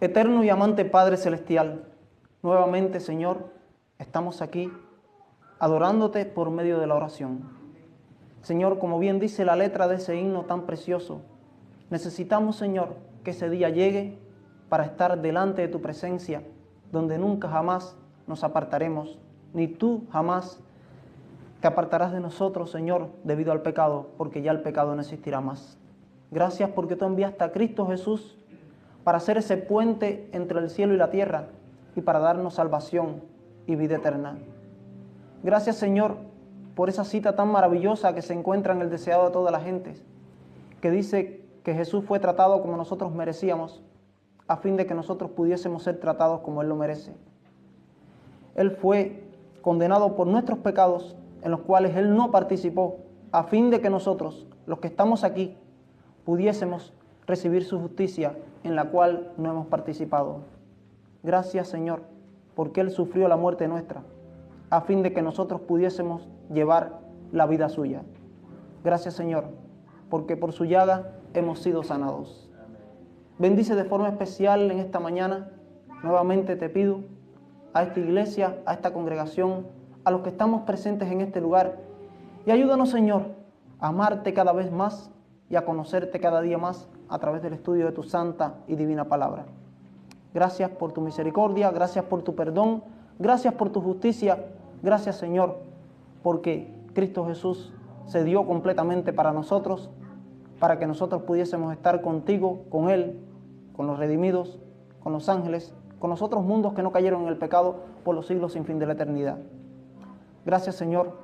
Eterno y amante Padre Celestial, nuevamente, Señor, estamos aquí adorándote por medio de la oración. Señor, como bien dice la letra de ese himno tan precioso, necesitamos, Señor, que ese día llegue para estar delante de tu presencia, donde nunca jamás nos apartaremos, ni tú jamás te apartarás de nosotros, Señor, debido al pecado, porque ya el pecado no existirá más. Gracias porque tú enviaste a Cristo Jesús para hacer ese puente entre el cielo y la tierra y para darnos salvación y vida eterna. Gracias, Señor, por esa cita tan maravillosa que se encuentra en el deseado de toda la gente, que dice que Jesús fue tratado como nosotros merecíamos, a fin de que nosotros pudiésemos ser tratados como Él lo merece. Él fue condenado por nuestros pecados, en los cuales Él no participó, a fin de que nosotros, los que estamos aquí, pudiésemos recibir su justicia, en la cual no hemos participado. Gracias, Señor, porque Él sufrió la muerte nuestra, a fin de que nosotros pudiésemos llevar la vida suya. Gracias, Señor, porque por su llaga hemos sido sanados. Bendice de forma especial en esta mañana, nuevamente te pido, a esta iglesia, a esta congregación, a los que estamos presentes en este lugar, y ayúdanos, Señor, a amarte cada vez más y a conocerte cada día más a través del estudio de tu santa y divina palabra. Gracias por tu misericordia, gracias por tu perdón, gracias por tu justicia, gracias, Señor, porque Cristo Jesús se dio completamente para nosotros, para que nosotros pudiésemos estar contigo, con Él, con los redimidos, con los ángeles, con los otros mundos que no cayeron en el pecado por los siglos sin fin de la eternidad. Gracias, Señor,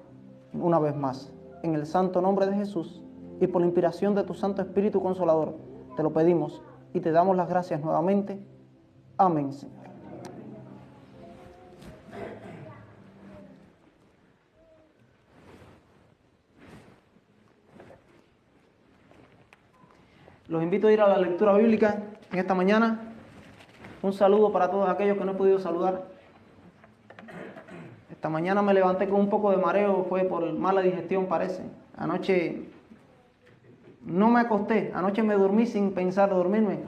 una vez más, en el santo nombre de Jesús y por la inspiración de tu Santo Espíritu Consolador, te lo pedimos y te damos las gracias nuevamente. Amén, Señor. Los invito a ir a la lectura bíblica en esta mañana. Un saludo para todos aquellos que no he podido saludar. Esta mañana me levanté con un poco de mareo, fue por mala digestión, parece. Anoche no me acosté, anoche me dormí sin pensar dormirme.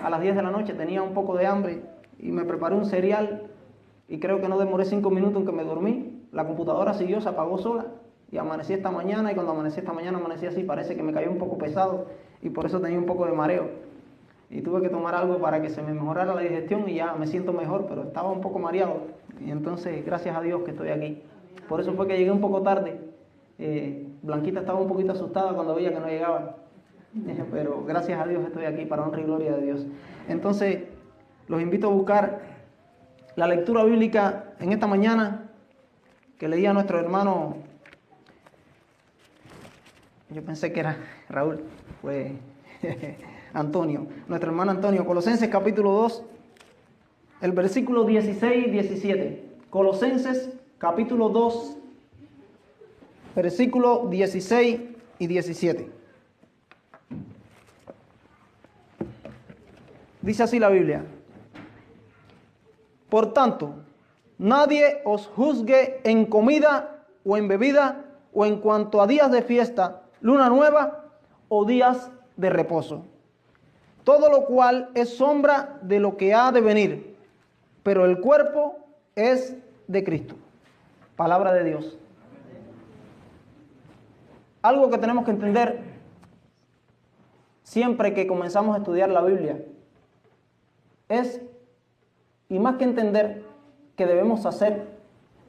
A las 10 de la noche tenía un poco de hambre y me preparé un cereal y creo que no demoré 5 minutos en que me dormí. La computadora siguió, se apagó sola y amanecí esta mañana, y cuando amanecí esta mañana amanecí así, parece que me cayó un poco pesado y por eso tenía un poco de mareo. Y tuve que tomar algo para que se me mejorara la digestión y ya me siento mejor, pero estaba un poco mareado. Y entonces, gracias a Dios que estoy aquí. Por eso fue que llegué un poco tarde. Blanquita estaba un poquito asustada cuando veía que no llegaba. Pero gracias a Dios estoy aquí para honra y gloria de Dios. Entonces, los invito a buscar la lectura bíblica en esta mañana que leía nuestro hermano. Yo pensé que era Raúl, fue Antonio, nuestro hermano Antonio. Colosenses capítulo 2, el versículo 16 y 17. Colosenses capítulo 2, versículo 16 y 17. Dice así la Biblia: por tanto, nadie os juzgue en comida o en bebida o en cuanto a días de fiesta, luna nueva o días de reposo, todo lo cual es sombra de lo que ha de venir, pero el cuerpo es de Cristo. Palabra de Dios. Algo que tenemos que entender siempre que comenzamos a estudiar la Biblia es, y más que entender, que debemos hacer,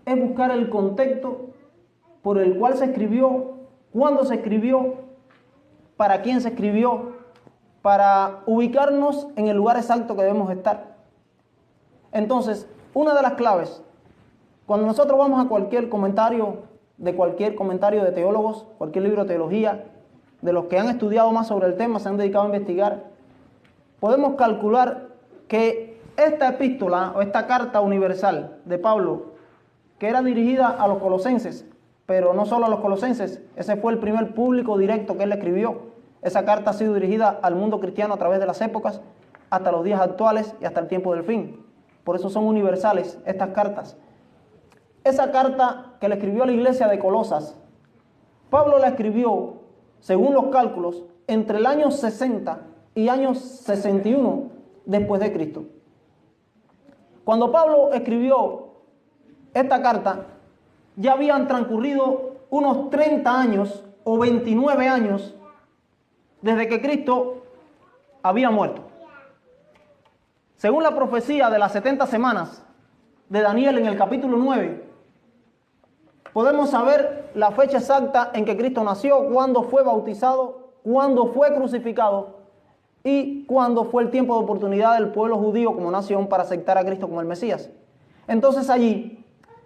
es buscar el contexto por el cual se escribió, cuándo se escribió, para quién se escribió, para ubicarnos en el lugar exacto que debemos estar. Entonces, una de las claves, cuando nosotros vamos a cualquier comentario de teólogos, cualquier libro de teología, de los que han estudiado más sobre el tema, se han dedicado a investigar, podemos calcular que esta epístola o esta carta universal de Pablo, que era dirigida a los colosenses, pero no solo a los colosenses, ese fue el primer público directo que él escribió. Esa carta ha sido dirigida al mundo cristiano a través de las épocas, hasta los días actuales y hasta el tiempo del fin. Por eso son universales estas cartas. Esa carta que le escribió a la iglesia de Colosas, Pablo la escribió, según los cálculos, entre el año 60 y año 61 después de Cristo. Cuando Pablo escribió esta carta, ya habían transcurrido unos 30 años o 29 años desde que Cristo había muerto. Según la profecía de las 70 semanas de Daniel en el capítulo 9, podemos saber la fecha exacta en que Cristo nació, cuándo fue bautizado, cuándo fue crucificado y cuándo fue el tiempo de oportunidad del pueblo judío como nación para aceptar a Cristo como el Mesías. Entonces allí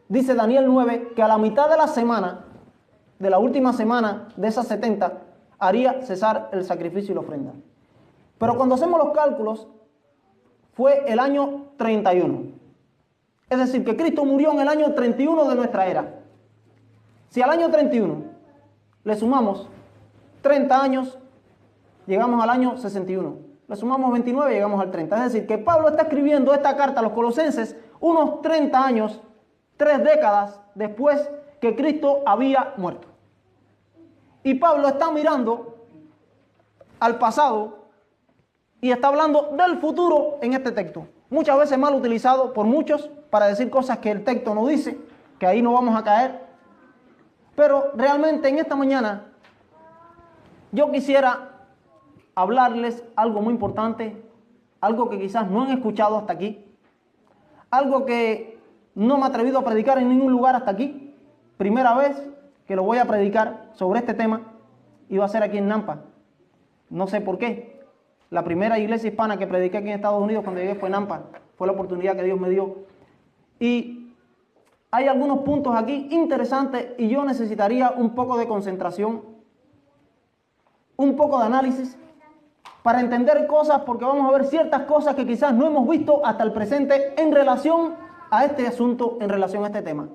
dice Daniel 9 que a la mitad de la semana, de la última semana de esas 70, haría cesar el sacrificio y la ofrenda. Pero cuando hacemos los cálculos, fue el año 31. Es decir, que Cristo murió en el año 31 de nuestra era. Si al año 31 le sumamos 30 años, llegamos al año 61. Le sumamos 29 y llegamos al 30. Es decir, que Pablo está escribiendo esta carta a los colosenses unos 30 años, 3 décadas después que Cristo había muerto. Y Pablo está mirando al pasado y está hablando del futuro en este texto. Muchas veces mal utilizado por muchos para decir cosas que el texto no dice, que ahí no vamos a caer. Pero realmente en esta mañana yo quisiera hablarles algo muy importante, algo que quizás no han escuchado hasta aquí, algo que no me he atrevido a predicar en ningún lugar hasta aquí. Primera vez que lo voy a predicar sobre este tema y va a ser aquí en Nampa. No sé por qué. La primera iglesia hispana que prediqué aquí en Estados Unidos cuando llegué fue en Nampa. Fue la oportunidad que Dios me dio. Y hay algunos puntos aquí interesantes y yo necesitaría un poco de concentración, un poco de análisis para entender cosas, porque vamos a ver ciertas cosas que quizás no hemos visto hasta el presente en relación a este asunto, en relación a este tema.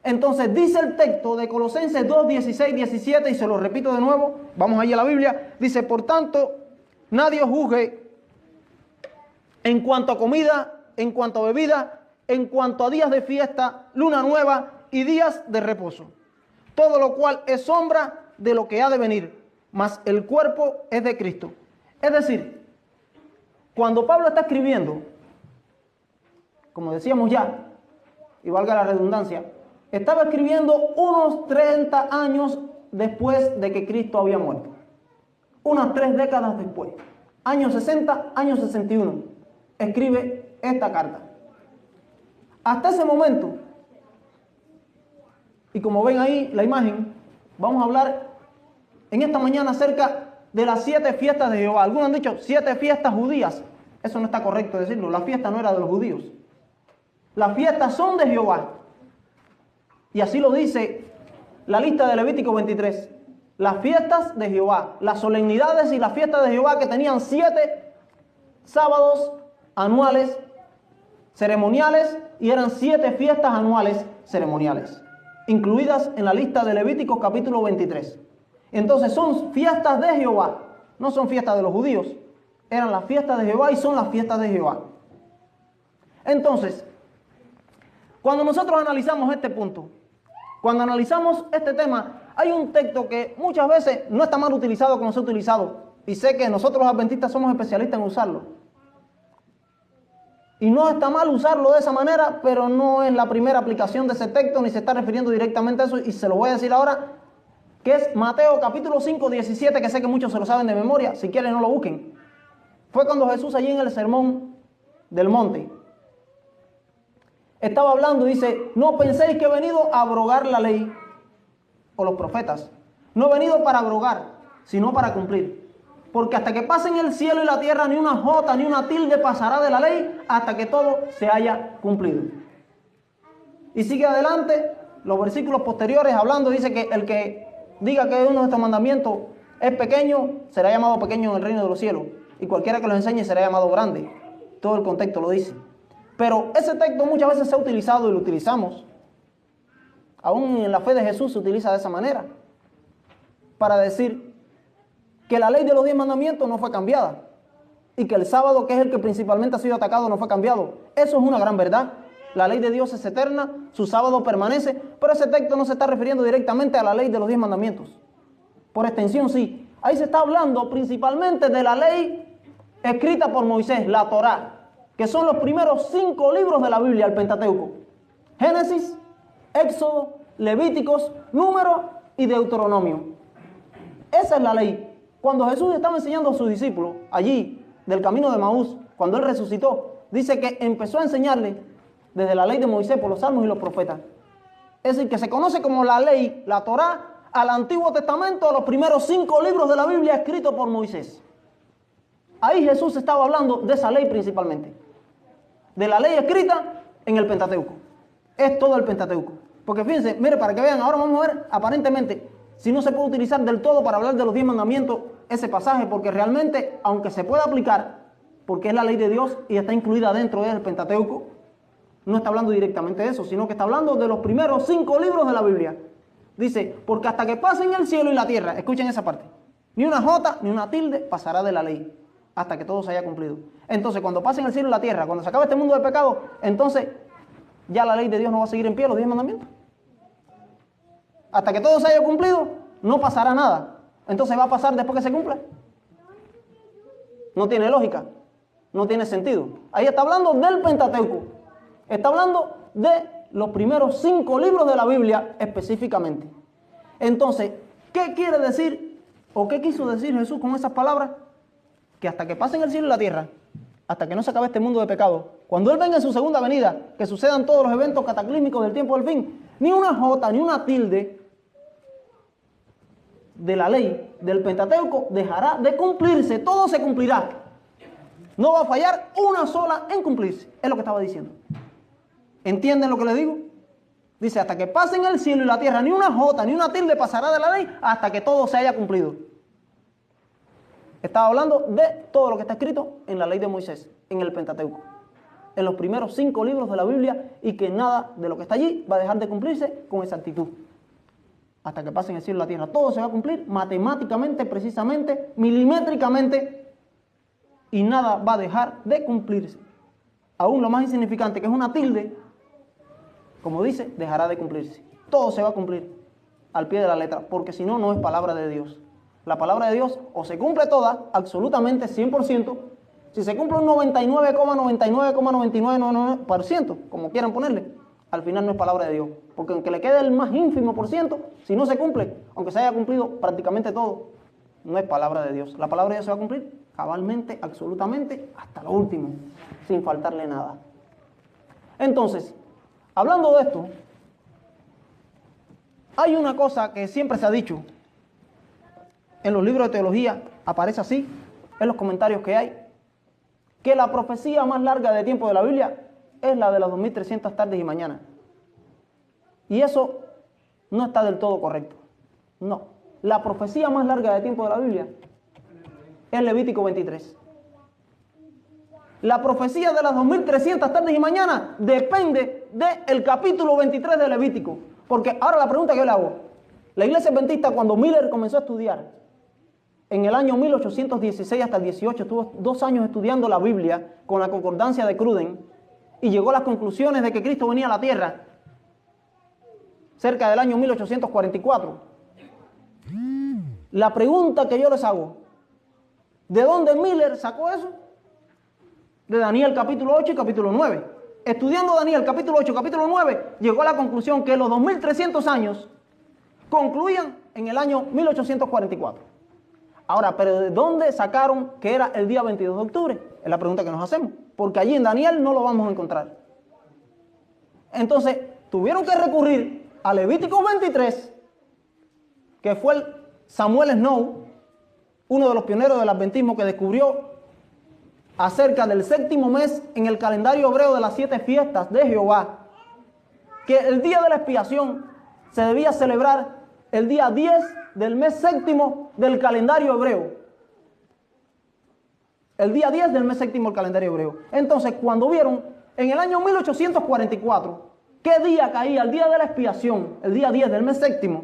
Entonces dice el texto de Colosenses 2, 16, 17 y se lo repito de nuevo, vamos allí a la Biblia, dice: por tanto, nadie os juzgue en cuanto a comida, en cuanto a bebida, en cuanto a días de fiesta, luna nueva y días de reposo. Todo lo cual es sombra de lo que ha de venir, mas el cuerpo es de Cristo. Es decir, cuando Pablo está escribiendo, como decíamos ya, y valga la redundancia, estaba escribiendo unos 30 años después de que Cristo había muerto. Unas 3 décadas después. Año 60, año 61. Escribe esta carta. Hasta ese momento, y como ven ahí la imagen, vamos a hablar en esta mañana acerca de las 7 fiestas de Jehová. Algunos han dicho 7 fiestas judías. Eso no está correcto decirlo. La fiesta no era de los judíos. Las fiestas son de Jehová. Y así lo dice la lista de Levítico 23. Las fiestas de Jehová, las solemnidades y las fiestas de Jehová que tenían 7 sábados anuales ceremoniales y eran 7 fiestas anuales ceremoniales, incluidas en la lista de Levítico capítulo 23. Entonces son fiestas de Jehová, no son fiestas de los judíos. Eran las fiestas de Jehová y son las fiestas de Jehová. Entonces, cuando nosotros analizamos este punto, cuando analizamos este tema, hay un texto que muchas veces no está mal utilizado como se ha utilizado. Y sé que nosotros los adventistas somos especialistas en usarlo. Y no está mal usarlo de esa manera, pero no es la primera aplicación de ese texto, ni se está refiriendo directamente a eso. Y se lo voy a decir ahora, que es Mateo capítulo 5, 17, que sé que muchos se lo saben de memoria. Si quieren no lo busquen. Fue cuando Jesús allí en el sermón del monte estaba hablando y dice: no penséis que he venido a abrogar la ley o los profetas. No he venido para abrogar, sino para cumplir. Porque hasta que pasen el cielo y la tierra, ni una jota ni una tilde pasará de la ley hasta que todo se haya cumplido. Y sigue adelante, los versículos posteriores hablando, dice que el que diga que uno de estos mandamientos es pequeño, será llamado pequeño en el reino de los cielos. Y cualquiera que los enseñe será llamado grande. Todo el contexto lo dice. Pero ese texto muchas veces se ha utilizado y lo utilizamos. Aún en la fe de Jesús se utiliza de esa manera. Para decir que la ley de los 10 mandamientos no fue cambiada. Y que el sábado, que es el que principalmente ha sido atacado, no fue cambiado. Eso es una gran verdad. La ley de Dios es eterna, su sábado permanece. Pero ese texto no se está refiriendo directamente a la ley de los 10 mandamientos. Por extensión sí. Ahí se está hablando principalmente de la ley escrita por Moisés, la Torá. que son los primeros 5 libros de la Biblia, el Pentateuco. Génesis, Éxodo, Levíticos, Números y Deuteronomio. Esa es la ley. Cuando Jesús estaba enseñando a sus discípulos, allí, del camino de Maús, cuando Él resucitó, dice que empezó a enseñarles desde la ley de Moisés por los salmos y los profetas. Es decir, que se conoce como la ley, la Torá, al Antiguo Testamento, a los primeros 5 libros de la Biblia escritos por Moisés. Ahí Jesús estaba hablando de esa ley principalmente. De la ley escrita en el Pentateuco. Es todo el Pentateuco. Porque fíjense, mire, para que vean, ahora vamos a ver aparentemente si no se puede utilizar del todo para hablar de los 10 mandamientos ese pasaje, porque realmente, aunque se pueda aplicar, porque es la ley de Dios y está incluida dentro del Pentateuco, no está hablando directamente de eso, sino que está hablando de los primeros 5 libros de la Biblia. Dice, porque hasta que pasen el cielo y la tierra, escuchen esa parte, ni una jota ni una tilde pasará de la ley, hasta que todo se haya cumplido. Entonces, cuando pasen el cielo y la tierra, cuando se acabe este mundo de pecado, entonces ya la ley de Dios no va a seguir en pie, los 10 mandamientos. Hasta que todo se haya cumplido, no pasará nada. Entonces va a pasar después que se cumpla. No tiene lógica, no tiene sentido. Ahí está hablando del Pentateuco. Está hablando de los primeros 5 libros de la Biblia específicamente. Entonces, ¿qué quiere decir o qué quiso decir Jesús con esas palabras? Que hasta que pasen el cielo y la tierra, hasta que no se acabe este mundo de pecado, cuando Él venga en su segunda venida, que sucedan todos los eventos cataclísmicos del tiempo del fin, ni una jota ni una tilde de la ley del Pentateuco dejará de cumplirse, todo se cumplirá. No va a fallar una sola en cumplirse, es lo que estaba diciendo. ¿Entienden lo que le digo? Dice, hasta que pasen el cielo y la tierra, ni una jota ni una tilde pasará de la ley hasta que todo se haya cumplido. Estaba hablando de todo lo que está escrito en la ley de Moisés, en el Pentateuco, en los primeros 5 libros de la Biblia, y que nada de lo que está allí va a dejar de cumplirse con exactitud. Hasta que pasen el cielo y la tierra, todo se va a cumplir matemáticamente, precisamente, milimétricamente, y nada va a dejar de cumplirse. Aún lo más insignificante, que es una tilde, como dice, dejará de cumplirse. Todo se va a cumplir al pie de la letra, porque si no, no es palabra de Dios. La palabra de Dios o se cumple toda, absolutamente 100%, si se cumple un 99,99,99%, como quieran ponerle, al final no es palabra de Dios. Porque aunque le quede el más ínfimo por ciento, si no se cumple, aunque se haya cumplido prácticamente todo, no es palabra de Dios. La palabra de Dios se va a cumplir cabalmente, absolutamente, hasta lo último, sin faltarle nada. Entonces, hablando de esto, hay una cosa que siempre se ha dicho en los libros de teología, aparece así, en los comentarios que hay, que la profecía más larga de tiempo de la Biblia es la de las 2300 tardes y mañanas. Y eso no está del todo correcto. No. La profecía más larga de tiempo de la Biblia es Levítico 23. La profecía de las 2300 tardes y mañanas depende del capítulo 23 de Levítico. Porque ahora la pregunta que yo le hago, la Iglesia Adventista, cuando Miller comenzó a estudiar, en el año 1816 hasta el 18, estuvo 2 años estudiando la Biblia con la concordancia de Cruden y llegó a las conclusiones de que Cristo venía a la tierra cerca del año 1844. La pregunta que yo les hago, ¿de dónde Miller sacó eso? De Daniel capítulo 8 y capítulo 9. Estudiando Daniel capítulo 8 y capítulo 9, llegó a la conclusión que los 2300 años concluían en el año 1844. Ahora, ¿pero de dónde sacaron que era el día 22 de octubre? Es la pregunta que nos hacemos, porque allí en Daniel no lo vamos a encontrar. Entonces, tuvieron que recurrir a Levítico 23, que fue el Samuel Snow, uno de los pioneros del adventismo, que descubrió acerca del 7º mes en el calendario hebreo de las 7 fiestas de Jehová, que el día de la expiación se debía celebrar el día 10 del mes 7º del calendario hebreo. El día 10 del mes 7º del calendario hebreo. Entonces, cuando vieron en el año 1844 qué día caía el día de la expiación, el día 10 del mes 7º,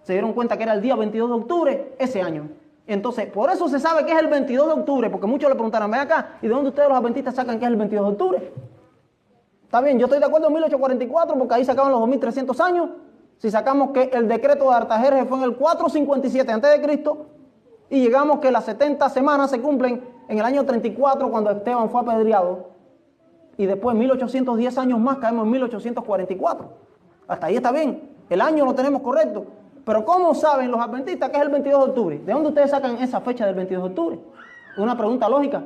se dieron cuenta que era el día 22 de octubre ese año. Entonces, por eso se sabe que es el 22 de octubre, porque muchos le preguntaron, ven acá, ¿y de dónde ustedes los adventistas sacan que es el 22 de octubre? Está bien, yo estoy de acuerdo en 1844, porque ahí sacaban los 2300 años. Si sacamos que el decreto de Artajerjes fue en el 457 a.C. y llegamos que las 70 semanas se cumplen en el año 34 cuando Esteban fue apedreado, y después 1810 años más caemos en 1844. Hasta ahí está bien, el año lo tenemos correcto. Pero ¿cómo saben los adventistas que es el 22 de octubre? ¿De dónde ustedes sacan esa fecha del 22 de octubre? Es una pregunta lógica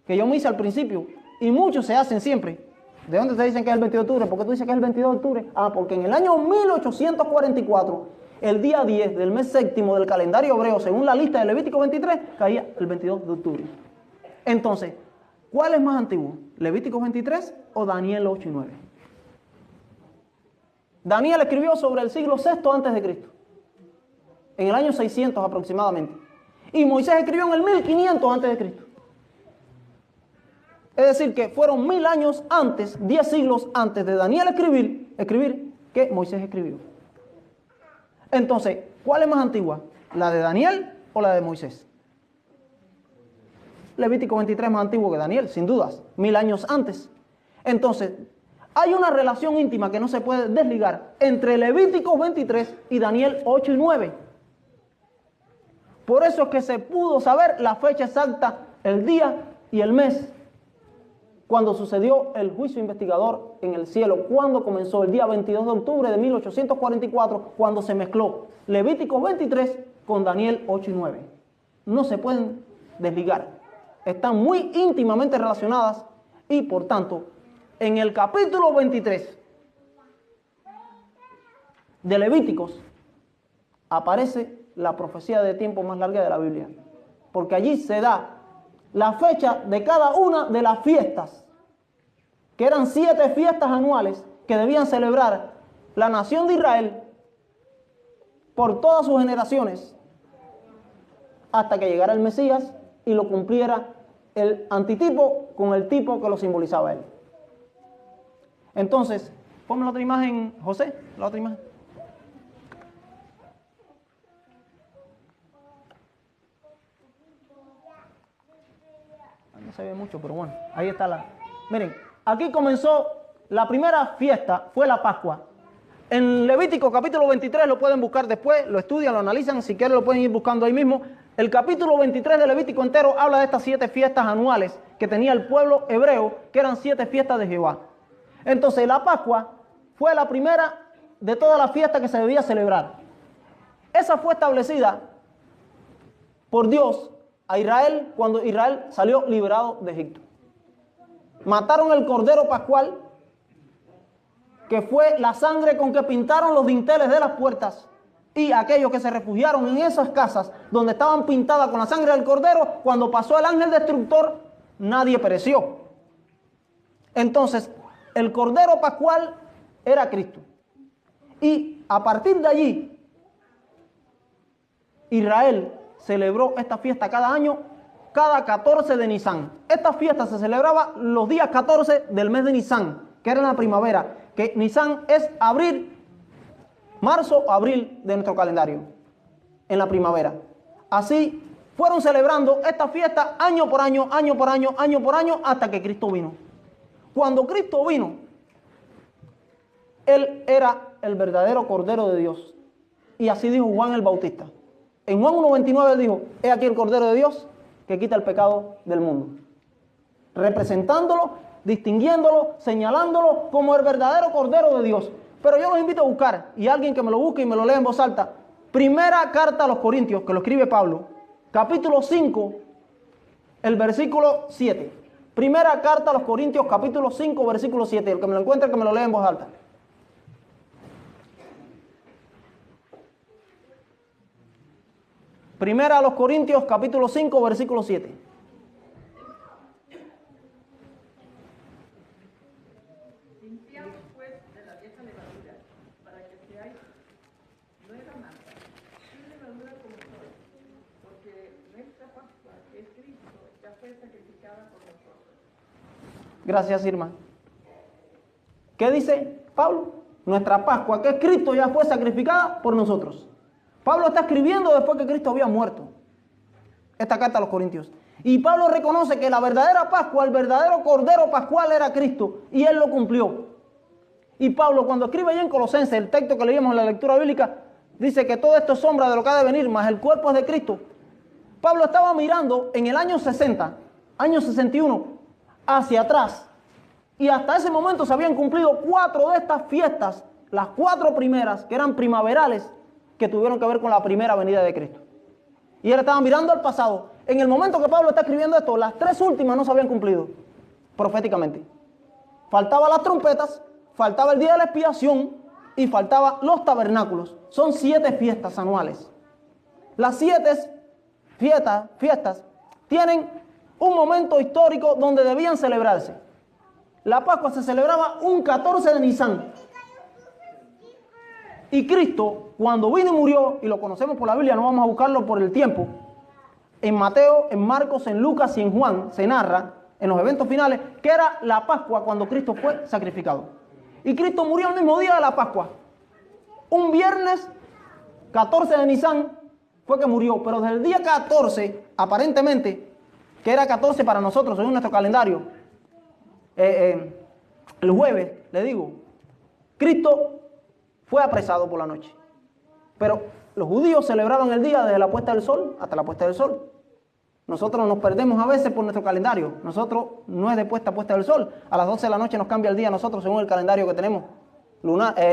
que yo me hice al principio y muchos se hacen siempre. ¿De dónde ustedes dicen que es el 22 de octubre? ¿Por qué tú dices que es el 22 de octubre? Ah, porque en el año 1844, el día 10 del mes séptimo del calendario hebreo, según la lista de Levítico 23, caía el 22 de octubre. Entonces, ¿cuál es más antiguo? ¿Levítico 23 o Daniel 8 y 9? Daniel escribió sobre el siglo VI antes de Cristo, en el año 600 aproximadamente. Y Moisés escribió en el 1500 antes de Cristo. Es decir, que fueron 1000 años antes, 10 siglos antes de Daniel escribir que Moisés escribió. Entonces, ¿cuál es más antigua? ¿La de Daniel o la de Moisés? Levítico 23 es más antiguo que Daniel, sin dudas, 1000 años antes. Entonces, hay una relación íntima que no se puede desligar entre Levítico 23 y Daniel 8 y 9. Por eso es que se pudo saber la fecha exacta, el día y el mes, cuando sucedió el juicio investigador en el cielo, cuando comenzó el día 22 de octubre de 1844, cuando se mezcló Levítico 23 con Daniel 8 y 9. No se pueden desligar, están muy íntimamente relacionadas y por tanto, en el capítulo 23 de Levíticos aparece la profecía de tiempo más larga de la Biblia, porque allí se da la fecha de cada una de las fiestas, que eran 7 fiestas anuales que debían celebrar la nación de Israel por todas sus generaciones, hasta que llegara el Mesías y lo cumpliera el antitipo con el tipo que lo simbolizaba él. Entonces, ponme la otra imagen, José, la otra imagen. No se ve mucho, pero bueno, ahí está la... Miren, aquí comenzó la primera fiesta, fue la Pascua. En Levítico capítulo 23, lo pueden buscar después, lo estudian, lo analizan, si quieren lo pueden ir buscando ahí mismo. El capítulo 23 de Levítico entero habla de estas 7 fiestas anuales que tenía el pueblo hebreo, que eran 7 fiestas de Jehová. Entonces la Pascua fue la primera de todas las fiestas que se debía celebrar. Esa fue establecida por Dios a Israel cuando Israel salió liberado de Egipto. Mataron el cordero pascual, que fue la sangre con que pintaron los dinteles de las puertas, y aquellos que se refugiaron en esas casas donde estaban pintadas con la sangre del cordero, cuando pasó el ángel destructor, nadie pereció. Entonces, el cordero pascual era Cristo. Y a partir de allí, Israel celebró esta fiesta cada año, cada 14 de Nisán. Esta fiesta se celebraba los días 14 del mes de Nisán, que era en la primavera, que Nisán es marzo o abril de nuestro calendario, en la primavera. Así fueron celebrando esta fiesta año por año, hasta que Cristo vino. Cuando Cristo vino, Él era el verdadero Cordero de Dios. Y así dijo Juan el Bautista. En Juan 1:29 dijo, he aquí el Cordero de Dios que quita el pecado del mundo. Representándolo, distinguiéndolo, señalándolo como el verdadero Cordero de Dios. Pero yo los invito a buscar, y alguien que me lo busque y me lo lea en voz alta, primera carta a los Corintios, que lo escribe Pablo, capítulo 5, el versículo 7. Primera carta a los Corintios, capítulo 5, versículo 7. El que me lo encuentre, que me lo lea en voz alta. Primera a los Corintios, capítulo 5, versículo 7. Limpiaos pues de la vieja levadura, para que seáis nueva masa, sin levadura como sois, porque nuestra Pascua, que es Cristo, ya fue sacrificada por nosotros. Gracias, Irma. ¿Qué dice Pablo? Nuestra Pascua, que es Cristo, ya fue sacrificada por nosotros. Pablo está escribiendo después que Cristo había muerto esta carta a los Corintios. Y Pablo reconoce que la verdadera Pascua, el verdadero Cordero Pascual era Cristo, y Él lo cumplió. Y Pablo, cuando escribe allá en Colosenses, el texto que leímos en la lectura bíblica, dice que todo esto es sombra de lo que ha de venir, mas el cuerpo es de Cristo. Pablo estaba mirando en el año 60, año 61, hacia atrás, Y hasta ese momento se habían cumplido 4 de estas fiestas, las 4 primeras, que eran primaverales, que tuvieron que ver con la primera venida de Cristo. Y él estaba mirando al pasado. En el momento que Pablo está escribiendo esto, las 3 últimas no se habían cumplido proféticamente. Faltaban las trompetas, faltaba el día de la expiación y faltaban los tabernáculos. Son 7 fiestas anuales. Las 7 fiestas tienen un momento histórico donde debían celebrarse. La Pascua se celebraba un 14 de Nisan. Y Cristo, cuando vino y murió, y lo conocemos por la Biblia, no vamos a buscarlo por el tiempo, en Mateo, en Marcos, en Lucas y en Juan se narra en los eventos finales que era la Pascua cuando Cristo fue sacrificado. Y Cristo murió el mismo día de la Pascua. Un viernes 14 de Nisan fue que murió, pero desde el día 14, aparentemente, que era 14 para nosotros según nuestro calendario, el jueves, le digo, Cristo fue apresado por la noche. Pero los judíos celebraban el día desde la puesta del sol hasta la puesta del sol. Nosotros nos perdemos a veces por nuestro calendario. Nosotros no es de puesta a puesta del sol. A las 12 de la noche nos cambia el día nosotros según el calendario que tenemos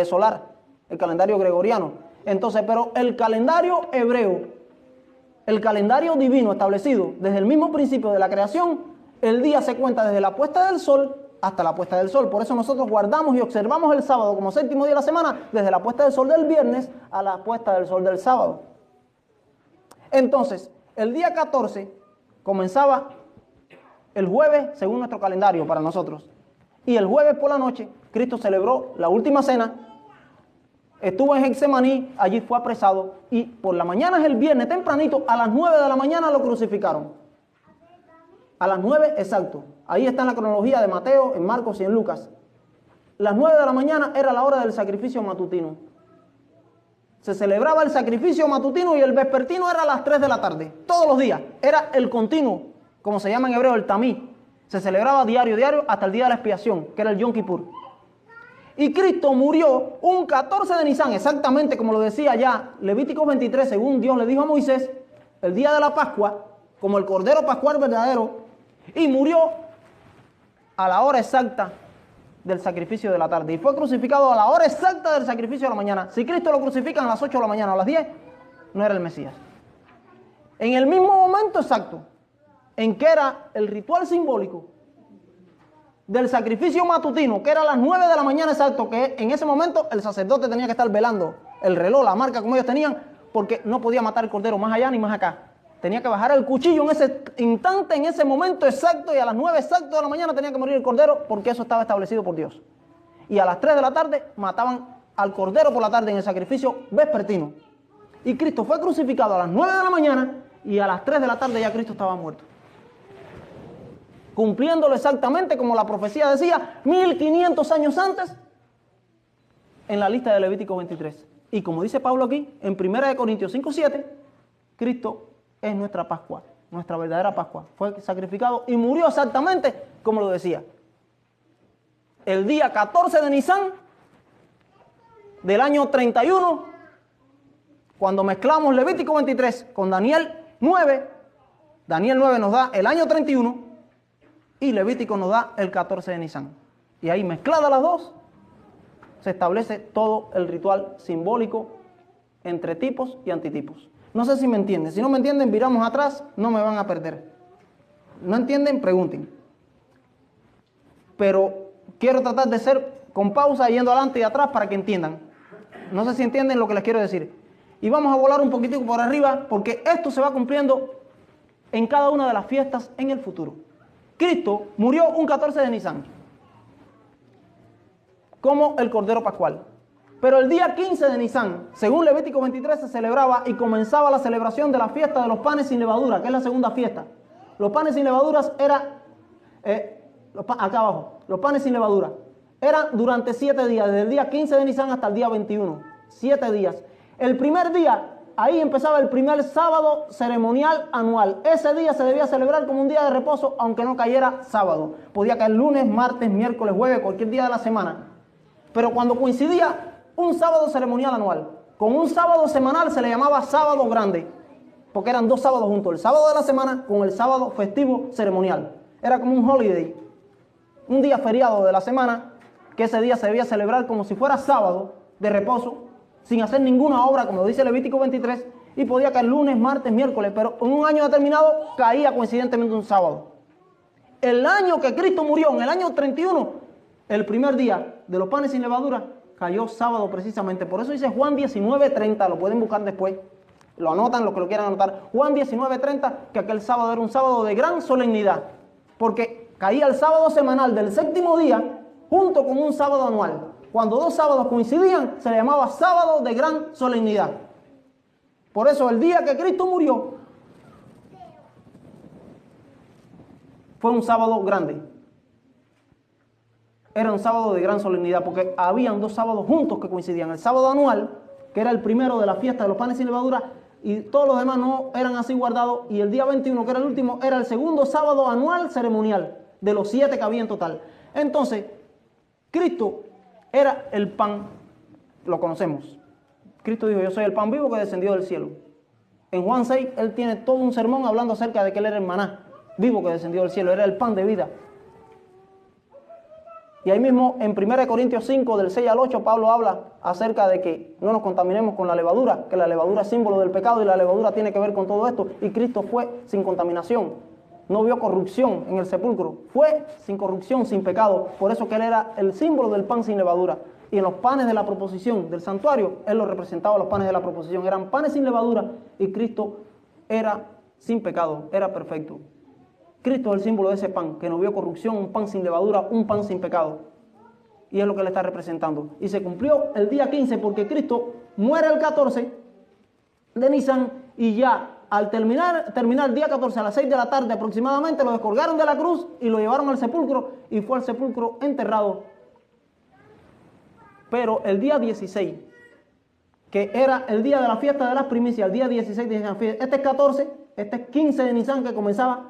solar, el calendario gregoriano. Entonces, pero el calendario hebreo, el calendario divino establecido desde el mismo principio de la creación, el día se cuenta desde la puesta del sol hasta la puesta del sol. Por eso nosotros guardamos y observamos el sábado como 7º día de la semana, desde la puesta del sol del viernes a la puesta del sol del sábado. Entonces, el día 14 comenzaba el jueves según nuestro calendario para nosotros. Y el jueves por la noche, Cristo celebró la última cena, estuvo en Getsemaní, allí fue apresado, y por la mañana es el viernes tempranito, a las 9 de la mañana lo crucificaron. A las 9 exacto. Ahí está en la cronología de Mateo, en Marcos y en Lucas. Las 9 de la mañana era la hora del sacrificio matutino. Se celebraba el sacrificio matutino y el vespertino era a las 3 de la tarde. Todos los días. Era el continuo, como se llama en hebreo, el tamí. Se celebraba diario hasta el día de la expiación, que era el Yom Kippur. Y Cristo murió un 14 de Nisan, exactamente como lo decía ya Levítico 23, según Dios le dijo a Moisés, el día de la Pascua, como el Cordero Pascual verdadero, y murió a la hora exacta del sacrificio de la tarde. Y fue crucificado a la hora exacta del sacrificio de la mañana. Si Cristo lo crucifican a las 8 de la mañana o a las 10, no era el Mesías. En el mismo momento exacto en que era el ritual simbólico del sacrificio matutino, que era a las 9 de la mañana exacto, que en ese momento el sacerdote tenía que estar velando el reloj, la marca como ellos tenían, porque no podía matar el cordero más allá ni más acá. Tenía que bajar el cuchillo en ese instante, en ese momento exacto, y a las 9 exacto de la mañana tenía que morir el cordero, porque eso estaba establecido por Dios. Y a las 3 de la tarde mataban al cordero por la tarde en el sacrificio vespertino. Y Cristo fue crucificado a las 9 de la mañana, y a las 3 de la tarde ya Cristo estaba muerto. Cumpliéndolo exactamente como la profecía decía, 1500 años antes, en la lista de Levítico 23. Y como dice Pablo aquí, en 1 Corintios 5:7, Cristo es nuestra Pascua, nuestra verdadera Pascua. Fue sacrificado y murió exactamente como lo decía. El día 14 de Nisan del año 31, cuando mezclamos Levítico 23 con Daniel 9, Daniel 9 nos da el año 31 y Levítico nos da el 14 de Nisan. Y ahí mezcladas las dos, se establece todo el ritual simbólico entre tipos y antitipos. No sé si me entienden. Si no me entienden, viramos atrás, no me van a perder. ¿No entienden? Pregunten. Pero quiero tratar de ser con pausa, yendo adelante y atrás para que entiendan. No sé si entienden lo que les quiero decir. Y vamos a volar un poquitico por arriba, porque esto se va cumpliendo en cada una de las fiestas en el futuro. Cristo murió un 14 de Nisan, como el Cordero Pascual. Pero el día 15 de Nisan, según Levítico 23, se celebraba y comenzaba la celebración de la fiesta de los panes sin levadura, que es la segunda fiesta. Los panes sin levaduras eran, acá abajo, los panes sin levadura, eran durante 7 días, desde el día 15 de Nisan hasta el día 21, 7 días. El primer día, ahí empezaba el primer sábado ceremonial anual. Ese día se debía celebrar como un día de reposo, aunque no cayera sábado. Podía caer lunes, martes, miércoles, jueves, cualquier día de la semana. Pero cuando coincidía un sábado ceremonial anual con un sábado semanal, se le llamaba sábado grande, porque eran 2 sábados juntos, el sábado de la semana con el sábado festivo ceremonial. Era como un holiday. un día feriado de la semana, que ese día se debía celebrar como si fuera sábado de reposo, sin hacer ninguna obra, como dice Levítico 23, y podía caer lunes, martes, miércoles, pero en un año determinado caía coincidentemente un sábado. El año que Cristo murió, en el año 31, el primer día de los panes sin levadura, cayó sábado precisamente. Por eso dice Juan 19:30, lo pueden buscar después, lo anotan los que lo quieran anotar. Juan 19:30, que aquel sábado era un sábado de gran solemnidad, porque caía el sábado semanal del séptimo día junto con un sábado anual. Cuando dos sábados coincidían, se le llamaba sábado de gran solemnidad. Por eso el día que Cristo murió fue un sábado grande. Era un sábado de gran solemnidad, porque habían dos sábados juntos que coincidían. El sábado anual, que era el primero de la fiesta de los panes sin levadura, y todos los demás no eran así guardados. Y el día 21, que era el último, era el segundo sábado anual ceremonial, de los 7 que había en total. Entonces, Cristo era el pan, lo conocemos. Cristo dijo, yo soy el pan vivo que descendió del cielo. En Juan 6, él tiene todo un sermón hablando acerca de que él era el maná vivo que descendió del cielo, era el pan de vida. Y ahí mismo en 1 Corintios 5, del 6 al 8, Pablo habla acerca de que no nos contaminemos con la levadura, que la levadura es símbolo del pecado y la levadura tiene que ver con todo esto. Y Cristo fue sin contaminación, no vio corrupción en el sepulcro, fue sin corrupción, sin pecado. Por eso que él era el símbolo del pan sin levadura. Y en los panes de la proposición del santuario, él los representaba, los panes de la proposición. Eran panes sin levadura y Cristo era sin pecado, era perfecto. Cristo es el símbolo de ese pan, que no vio corrupción, un pan sin levadura, un pan sin pecado. Y es lo que le está representando. Y se cumplió el día 15 porque Cristo muere el 14 de Nisan y ya al terminar el día 14 a las 6 de la tarde aproximadamente lo descolgaron de la cruz y lo llevaron al sepulcro y fue al sepulcro enterrado. Pero el día 16, que era el día de la fiesta de las primicias, el día 16 de Nisan, este es 14, este es 15 de Nisan que comenzaba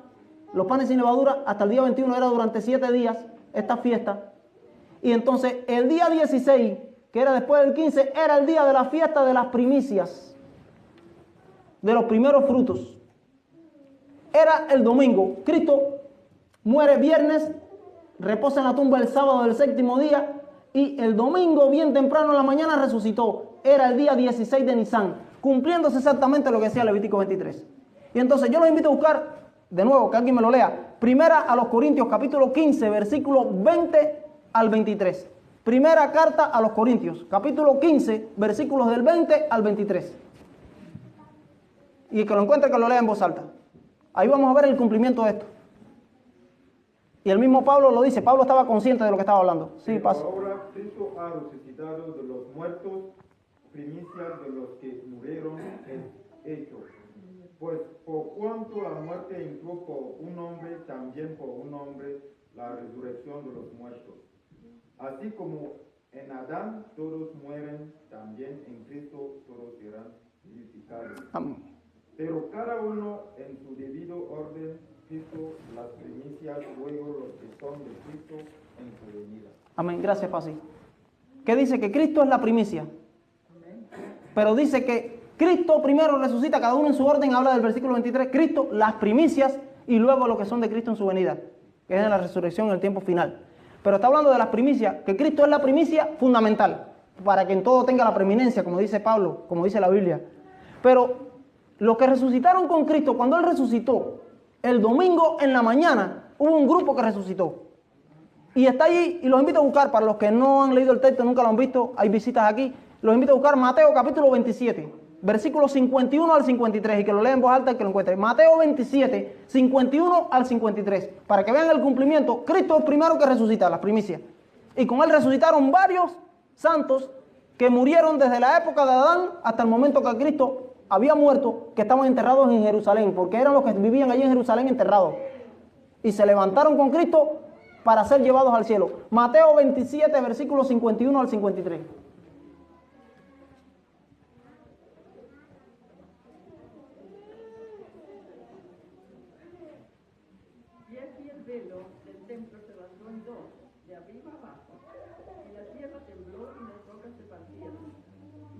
los panes sin levadura, hasta el día 21 era durante 7 días esta fiesta. Y entonces el día 16, que era después del 15, era el día de la fiesta de las primicias, de los primeros frutos. Era el domingo. Cristo muere viernes, reposa en la tumba el sábado del séptimo día y el domingo bien temprano en la mañana resucitó. Era el día 16 de Nisan, cumpliéndose exactamente lo que decía Levítico 23. Y entonces yo los invito a buscar, de nuevo, que alguien me lo lea, Primera a los Corintios, capítulo 15, versículo 20 al 23. Primera carta a los Corintios, capítulo 15, versículos del 20 al 23. Y que lo encuentre, que lo lea en voz alta. Ahí vamos a ver el cumplimiento de esto. Y el mismo Pablo lo dice. Pablo estaba consciente de lo que estaba hablando. Sí, pasa. Ahora Cristo ha resucitado de los muertos, primicias de los que murieron en hechos. Pues por cuanto la muerte entró por un hombre, también por un hombre la resurrección de los muertos. Así como en Adán todos mueren, también en Cristo todos serán vivificados. Amén. Pero cada uno en su debido orden, Cristo las primicias, luego los que son de Cristo en su venida. Amén. Gracias, Pasi. ¿Qué dice? Que Cristo es la primicia. Pero dice que Cristo primero resucita, cada uno en su orden, habla del versículo 23, Cristo, las primicias, y luego lo que son de Cristo en su venida, que es en la resurrección en el tiempo final. Pero está hablando de las primicias, que Cristo es la primicia fundamental, para que en todo tenga la preeminencia, como dice Pablo, como dice la Biblia. Pero los que resucitaron con Cristo, cuando Él resucitó, el domingo en la mañana, hubo un grupo que resucitó. Y está allí, y los invito a buscar, para los que no han leído el texto, nunca lo han visto, hay visitas aquí, los invito a buscar Mateo capítulo 27, versículos 51 al 53, y que lo lean en voz alta y que lo encuentren. Mateo 27, 51 al 53, para que vean el cumplimiento. Cristo es el primero que resucita, las primicias. Y con Él resucitaron varios santos que murieron desde la época de Adán hasta el momento que Cristo había muerto, que estaban enterrados en Jerusalén, porque eran los que vivían allí en Jerusalén enterrados. Y se levantaron con Cristo para ser llevados al cielo. Mateo 27, versículos 51 al 53. Y aquí el velo del templo se rasgó en dos, de arriba abajo, y la tierra tembló y las rocas se partieron.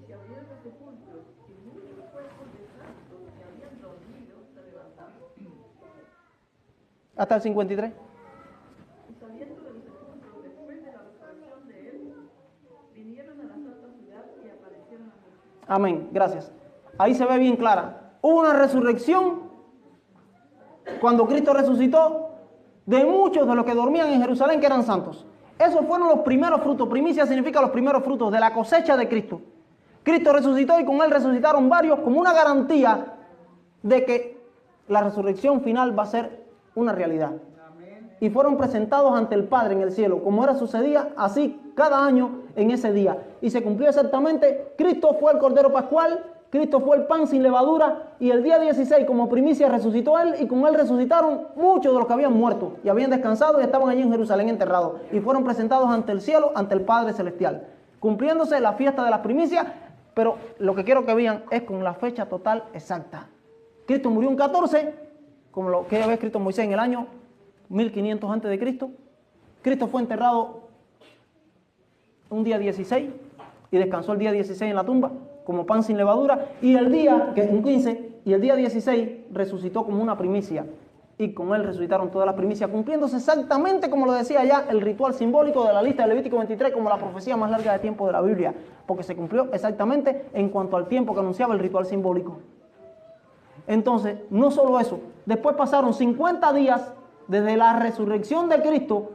Y se abrieron los sepulcros, y muchos cuerpos de santos que habían dormido se levantaron. Hasta el 53. Y saliendo de los Amén, gracias. Ahí se ve bien clara. Hubo una resurrección cuando Cristo resucitó de muchos de los que dormían en Jerusalén, que eran santos. Esos fueron los primeros frutos. Primicia significa los primeros frutos de la cosecha de Cristo. Cristo resucitó y con él resucitaron varios como una garantía de que la resurrección final va a ser una realidad. Y fueron presentados ante el Padre en el cielo, como era sucedía así cada año en ese día. Y se cumplió exactamente. Cristo fue el Cordero Pascual, Cristo fue el pan sin levadura, y el día 16 como primicia resucitó él, y con él resucitaron muchos de los que habían muerto y habían descansado y estaban allí en Jerusalén enterrados, y fueron presentados ante el cielo, ante el Padre Celestial, cumpliéndose la fiesta de las primicias. Pero lo que quiero que vean es con la fecha total exacta. Cristo murió en 14, como lo que había escrito Moisés en el año 1500 antes de Cristo. Cristo fue enterrado un día 16 y descansó el día 16 en la tumba como pan sin levadura, y el día, que es un 15, y el día 16 resucitó como una primicia, y con él resucitaron todas las primicias, cumpliéndose exactamente como lo decía ya el ritual simbólico de la lista de Levítico 23, como la profecía más larga de tiempo de la Biblia, porque se cumplió exactamente en cuanto al tiempo que anunciaba el ritual simbólico. Entonces, no solo eso, después pasaron 50 días desde la resurrección de Cristo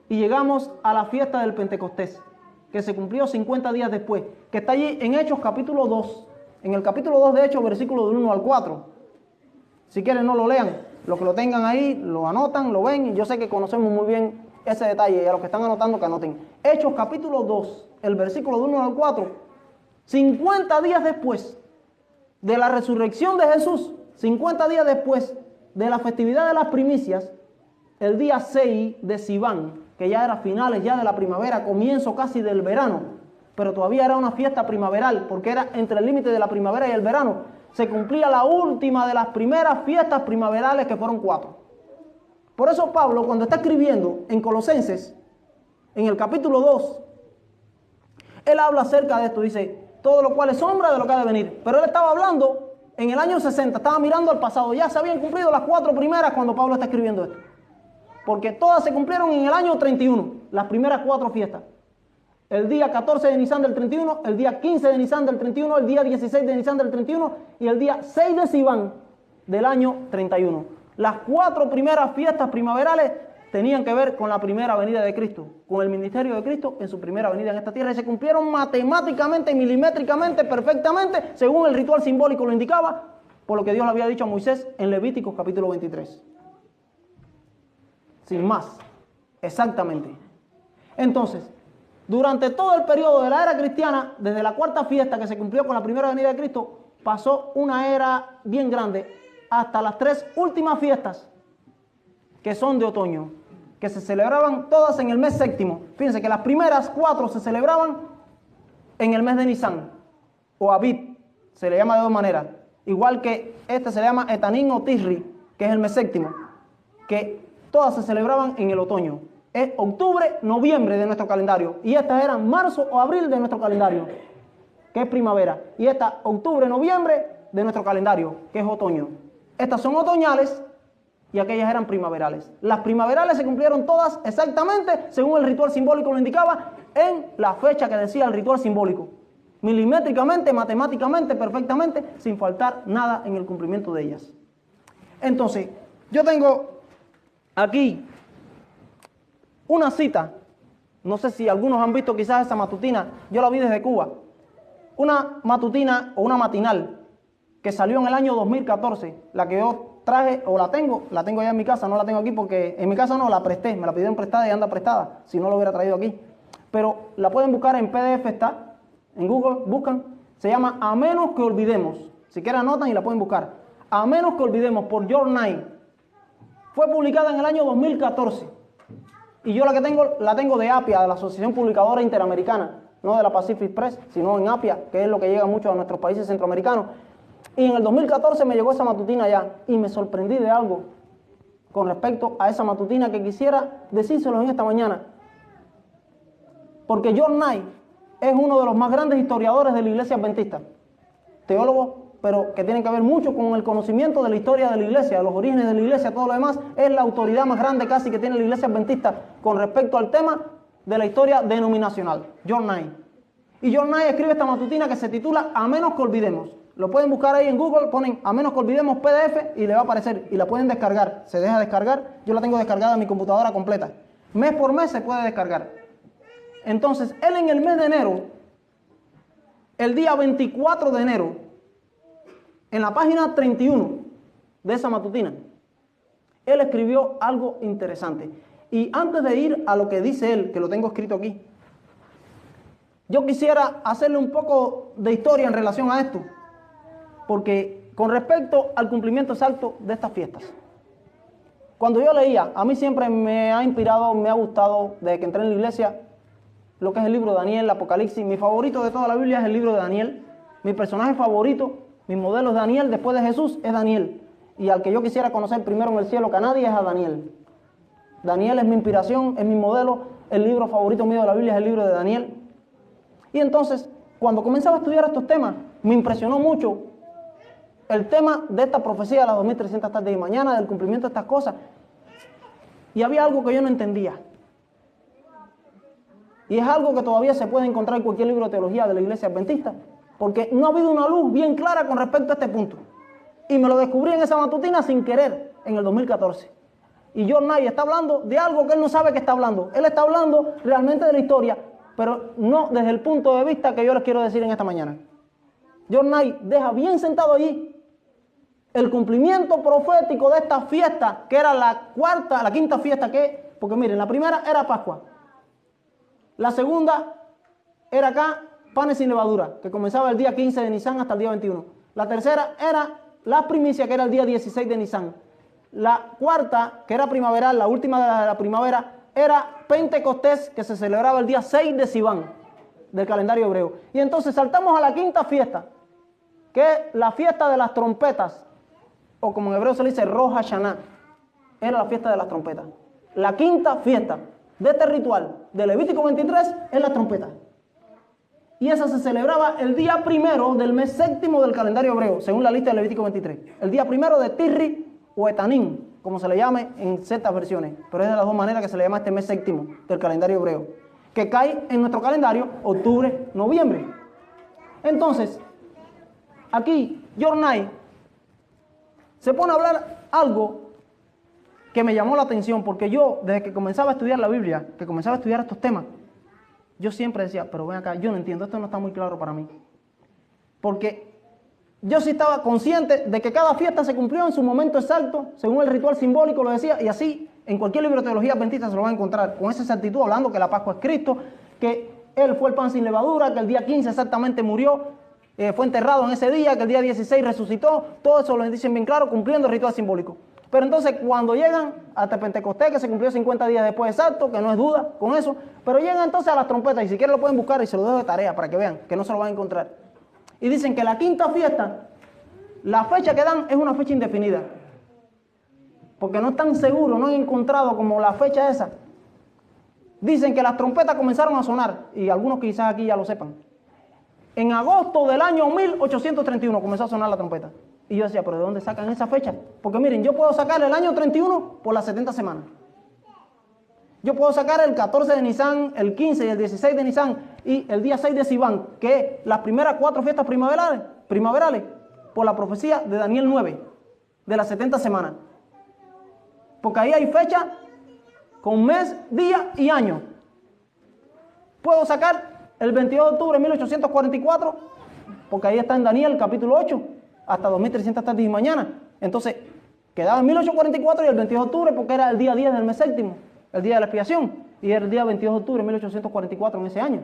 y llegamos a la fiesta del Pentecostés, que se cumplió 50 días después, que está allí en Hechos capítulo 2, en el capítulo 2 de Hechos, versículo del 1 al 4. Si quieren no lo lean, los que lo tengan ahí, lo anotan, lo ven, y yo sé que conocemos muy bien ese detalle, y a los que están anotando que anoten. Hechos capítulo 2, el versículo del 1 al 4, 50 días después de la resurrección de Jesús, 50 días después de la festividad de las primicias, el día 6 de Sivan, que ya era finales ya de la primavera, comienzo casi del verano, pero todavía era una fiesta primaveral, porque era entre el límite de la primavera y el verano, se cumplía la última de las primeras fiestas primaverales, que fueron 4. Por eso Pablo, cuando está escribiendo en Colosenses, en el capítulo 2, él habla acerca de esto, dice, todo lo cual es sombra de lo que ha de venir. Pero él estaba hablando en el año 60, estaba mirando al pasado, ya se habían cumplido las 4 primeras cuando Pablo está escribiendo esto. Porque todas se cumplieron en el año 31, las primeras 4 fiestas. El día 14 de Nisan del 31, el día 15 de Nisan del 31, el día 16 de Nisan del 31 y el día 6 de Sivan del año 31. Las 4 primeras fiestas primaverales tenían que ver con la primera venida de Cristo, con el ministerio de Cristo en su primera venida en esta tierra, y se cumplieron matemáticamente, milimétricamente, perfectamente, según el ritual simbólico lo indicaba, por lo que Dios le había dicho a Moisés en Levíticos capítulo 23. Sin más, exactamente. Entonces, durante todo el periodo de la era cristiana, desde la 4ª fiesta que se cumplió con la primera venida de Cristo, pasó una era bien grande, hasta las 3 últimas fiestas, que son de otoño, que se celebraban todas en el mes séptimo. Fíjense que las primeras 4 se celebraban en el mes de Nisan, o Abib, se le llama de 2 maneras. Igual que este se le llama Etanín o Tisri, que es el mes séptimo, que todas se celebraban en el otoño. Es octubre, noviembre de nuestro calendario, y estas eran marzo o abril de nuestro calendario, que es primavera, y esta octubre, noviembre de nuestro calendario, que es otoño. Estas son otoñales y aquellas eran primaverales. Las primaverales se cumplieron todas exactamente según el ritual simbólico lo indicaba, en la fecha que decía el ritual simbólico, milimétricamente, matemáticamente, perfectamente, sin faltar nada en el cumplimiento de ellas. Entonces, yo tengo aquí una cita, no sé si algunos han visto quizás esa matutina, yo la vi desde Cuba, una matutina o una matinal que salió en el año 2014, la que yo traje, o la tengo ya en mi casa, no la tengo aquí porque en mi casa no, la presté, me la pidieron prestada y anda prestada, si no lo hubiera traído aquí. Pero la pueden buscar en PDF, está, en Google, buscan, se llama A Menos que Olvidemos, si quieren anotan y la pueden buscar. A Menos que Olvidemos, por George Knight. Fue publicada en el año 2014. Y yo la tengo de APIA, de la Asociación Publicadora Interamericana, no de la Pacific Press, sino en APIA, que es lo que llega mucho a nuestros países centroamericanos. Y en el 2014 me llegó esa matutina ya, y me sorprendí de algo con respecto a esa matutina que quisiera decírselos en esta mañana. Porque John Knight es uno de los más grandes historiadores de la Iglesia Adventista, teólogo, pero que tiene que ver mucho con el conocimiento de la historia de la Iglesia, de los orígenes de la Iglesia, todo lo demás. Es la autoridad más grande casi que tiene la Iglesia Adventista con respecto al tema de la historia denominacional, John Knight. Y John Knight escribe esta matutina que se titula A menos que olvidemos. Lo pueden buscar ahí en Google, ponen A menos que olvidemos PDF y le va a aparecer. Y la pueden descargar. Se deja descargar. Yo la tengo descargada en mi computadora completa. Mes por mes se puede descargar. Entonces, él en el mes de enero, el día 24 de enero, en la página 31 de esa matutina, él escribió algo interesante. Y antes de ir a lo que dice él, que lo tengo escrito aquí, yo quisiera hacerle un poco de historia en relación a esto, porque con respecto al cumplimiento exacto de estas fiestas, cuando yo leía, a mí siempre me ha inspirado, me ha gustado, desde que entré en la iglesia, lo que es el libro de Daniel, el Apocalipsis. Mi favorito de toda la Biblia es el libro de Daniel. Mi personaje favorito, mi modelo es Daniel, después de Jesús es Daniel. Y al que yo quisiera conocer primero en el cielo que nadie es a Daniel. Daniel es mi inspiración, es mi modelo, el libro favorito mío de la Biblia es el libro de Daniel. Y entonces, cuando comenzaba a estudiar estos temas, me impresionó mucho el tema de esta profecía de las 2300 tardes y mañana, del cumplimiento de estas cosas. Y había algo que yo no entendía. Y es algo que todavía se puede encontrar en cualquier libro de teología de la iglesia adventista, porque no ha habido una luz bien clara con respecto a este punto. Y me lo descubrí en esa matutina sin querer, en el 2014. Y John Knight está hablando de algo que él no sabe que está hablando. Él está hablando realmente de la historia, pero no desde el punto de vista que yo les quiero decir en esta mañana. John Knight deja bien sentado allí el cumplimiento profético de esta fiesta, que era la quinta fiesta porque miren, la primera era Pascua. La segunda era acá, panes sin levadura, que comenzaba el día 15 de Nisan hasta el día 21. La tercera era la primicia, que era el día 16 de Nisan. La cuarta, que era primaveral, la última de la primavera, era Pentecostés, que se celebraba el día 6 de Sivan, del calendario hebreo. Y entonces saltamos a la quinta fiesta, que es la fiesta de las trompetas, o como en hebreo se le dice Rosh Hashanah. Era la fiesta de las trompetas. La quinta fiesta de este ritual de Levítico 23 es la trompeta. Y esa se celebraba el día primero del mes séptimo del calendario hebreo, según la lista de Levítico 23. El día primero de Tirri o Etanim, como se le llame en ciertas versiones. Pero es de las dos maneras que se le llama este mes séptimo del calendario hebreo, que cae en nuestro calendario octubre, noviembre. Entonces, aquí John Knight se pone a hablar algo que me llamó la atención, porque yo, desde que comenzaba a estudiar la Biblia, que comenzaba a estudiar estos temas, yo siempre decía, pero ven acá, yo no entiendo, esto no está muy claro para mí. Porque yo sí estaba consciente de que cada fiesta se cumplió en su momento exacto, según el ritual simbólico lo decía, y así en cualquier libro de teología adventista se lo van a encontrar, con esa exactitud, hablando que la Pascua es Cristo, que Él fue el pan sin levadura, que el día 15 exactamente murió, fue enterrado en ese día, que el día 16 resucitó, todo eso lo dicen bien claro, cumpliendo el ritual simbólico. Pero entonces cuando llegan hasta Pentecostés, que se cumplió 50 días después exacto, que no es duda con eso, pero llegan entonces a las trompetas, y si quieren lo pueden buscar y se lo dejo de tarea para que vean, que no se lo van a encontrar. Y dicen que la quinta fiesta, la fecha que dan es una fecha indefinida, porque no están seguros, no han encontrado como la fecha esa. Dicen que las trompetas comenzaron a sonar, y algunos quizás aquí ya lo sepan. En agosto del año 1831 comenzó a sonar la trompeta. Y yo decía, pero ¿de dónde sacan esa fecha? Porque miren, yo puedo sacar el año 31 por las 70 semanas. Yo puedo sacar el 14 de Nisan, el 15 y el 16 de Nisan y el día 6 de Sivan, que es las primeras 4 fiestas primaverales, por la profecía de Daniel 9, de las 70 semanas. Porque ahí hay fecha con mes, día y año. Puedo sacar el 22 de octubre de 1844, porque ahí está en Daniel capítulo 8, hasta 2300 tardes y mañana. Entonces, quedaba en 1844 y el 22 de octubre porque era el día 10 del mes séptimo, el día de la expiación, y era el día 22 de octubre de 1844 en ese año.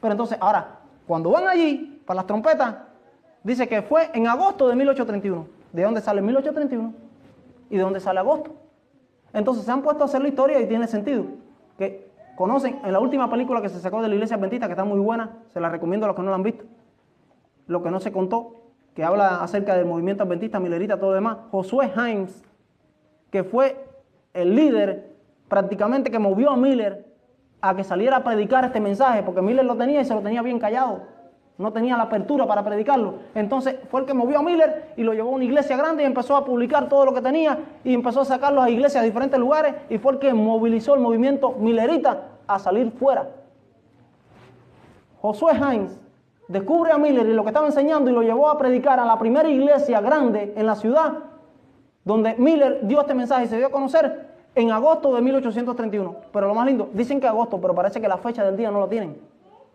Pero entonces, ahora, cuando van allí, para las trompetas, dice que fue en agosto de 1831. ¿De dónde sale 1831? ¿Y de dónde sale agosto? Entonces se han puesto a hacer la historia y tiene sentido. Que conocen, en la última película que se sacó de la iglesia adventista, que está muy buena, se la recomiendo a los que no la han visto, Lo que no se contó, que habla acerca del movimiento adventista, milerita, todo lo demás, Josué Himes, que fue el líder prácticamente que movió a Miller a que saliera a predicar este mensaje, porque Miller lo tenía y se lo tenía bien callado, no tenía la apertura para predicarlo. Entonces fue el que movió a Miller y lo llevó a una iglesia grande y empezó a publicar todo lo que tenía y empezó a sacarlos a iglesias de diferentes lugares, y fue el que movilizó el movimiento millerita a salir fuera. Josué Hines descubre a Miller y lo que estaba enseñando y lo llevó a predicar a la primera iglesia grande en la ciudad, donde Miller dio este mensaje y se dio a conocer en agosto de 1831. Pero lo más lindo, dicen que agosto, pero parece que la fecha del día no la tienen.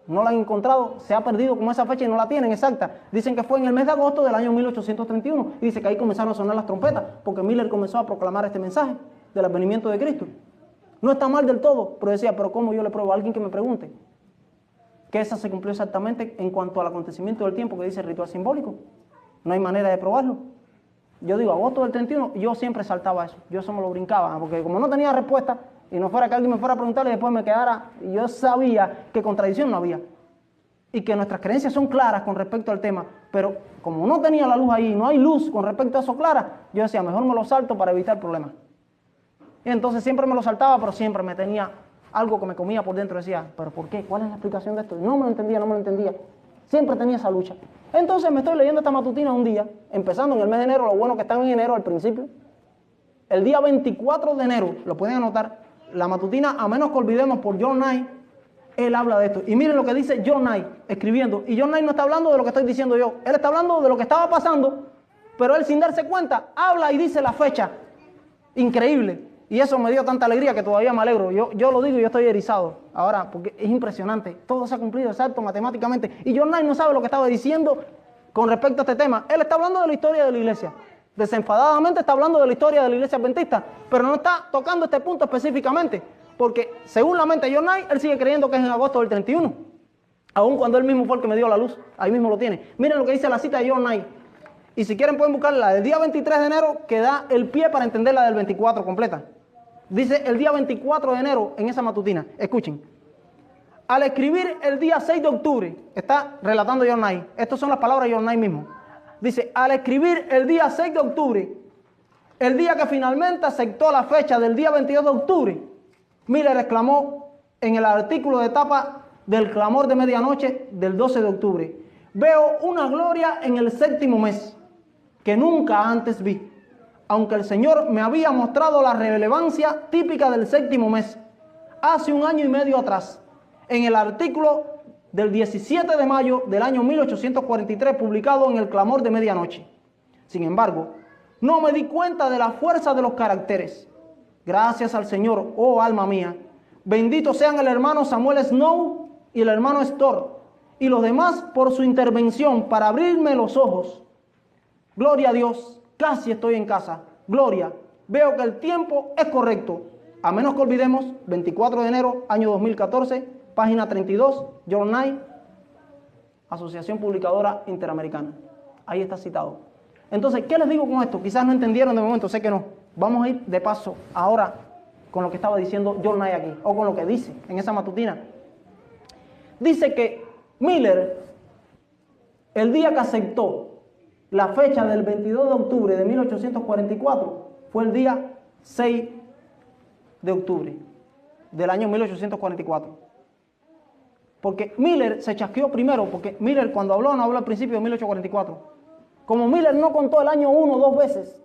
No la han encontrado, se ha perdido como esa fecha y no la tienen exacta. Dicen que fue en el mes de agosto del año 1831 y dice que ahí comenzaron a sonar las trompetas porque Miller comenzó a proclamar este mensaje del advenimiento de Cristo. No está mal del todo, pero decía, pero ¿cómo yo le pruebo a alguien que me pregunte? Que esa se cumplió exactamente en cuanto al acontecimiento del tiempo que dice el ritual simbólico. No hay manera de probarlo. Yo digo, agosto del 31, yo siempre saltaba eso. Yo eso me lo brincaba, porque como no tenía respuesta, y no fuera que alguien me fuera a preguntar y después me quedara, y yo sabía que contradicción no había. Y que nuestras creencias son claras con respecto al tema, pero como no tenía la luz ahí, no hay luz con respecto a eso clara, yo decía, mejor me lo salto para evitar problemas. Y entonces siempre me lo saltaba, pero siempre me tenía algo que me comía por dentro. Decía, ¿pero por qué? ¿Cuál es la explicación de esto? Y no me lo entendía. Siempre tenía esa lucha. Entonces me estoy leyendo esta matutina un día, empezando en el mes de enero, lo bueno que estaba en enero al principio. El día 24 de enero, lo pueden anotar, la matutina, a menos que olvidemos, por John Knight, él habla de esto. Y miren lo que dice John Knight escribiendo. Y John Knight no está hablando de lo que estoy diciendo yo. Él está hablando de lo que estaba pasando, pero él sin darse cuenta habla y dice la fecha. Increíble. Y eso me dio tanta alegría que todavía me alegro. Yo lo digo y yo estoy erizado ahora, porque es impresionante. Todo se ha cumplido exacto matemáticamente. Y John Knight no sabe lo que estaba diciendo con respecto a este tema. Él está hablando de la historia de la iglesia. Desenfadadamente está hablando de la historia de la iglesia adventista, pero no está tocando este punto específicamente, porque según la mente de John Knight, él sigue creyendo que es en agosto del 31, aun cuando él mismo fue el que me dio la luz. Ahí mismo lo tiene. Miren lo que dice la cita de John Knight. Y si quieren pueden buscar la del día 23 de enero, que da el pie para entender la del 24 completa. Dice el día 24 de enero en esa matutina. Escuchen. Al escribir el día 6 de octubre, está relatando John Knight. Estas son las palabras de John Knight mismo. Dice, al escribir el día 6 de octubre, el día que finalmente aceptó la fecha del día 22 de octubre, Miller exclamó en el artículo de tapa del clamor de medianoche del 12 de octubre, veo una gloria en el séptimo mes que nunca antes vi, aunque el Señor me había mostrado la relevancia típica del séptimo mes hace 1 año y medio atrás, en el artículo del 17 de mayo del año 1843, publicado en el Clamor de Medianoche. Sin embargo, no me di cuenta de la fuerza de los caracteres. Gracias al Señor, oh alma mía. Benditos sean el hermano Samuel Snow y el hermano Storr y los demás por su intervención para abrirme los ojos. Gloria a Dios, casi estoy en casa. Gloria, veo que el tiempo es correcto. A menos que olvidemos, 24 de enero, año 2014, página 32, John Knight, Asociación Publicadora Interamericana. Ahí está citado. Entonces, ¿qué les digo con esto? Quizás no entendieron de momento, sé que no. Vamos a ir de paso ahora con lo que estaba diciendo John Knight aquí, o con lo que dice en esa matutina. Dice que Miller, el día que aceptó la fecha del 22 de octubre de 1844, fue el día 6 de octubre del año 1844. Porque Miller se chasqueó primero, porque Miller cuando habló, no habló al principio de 1844. Como Miller no contó el año 1 2 veces,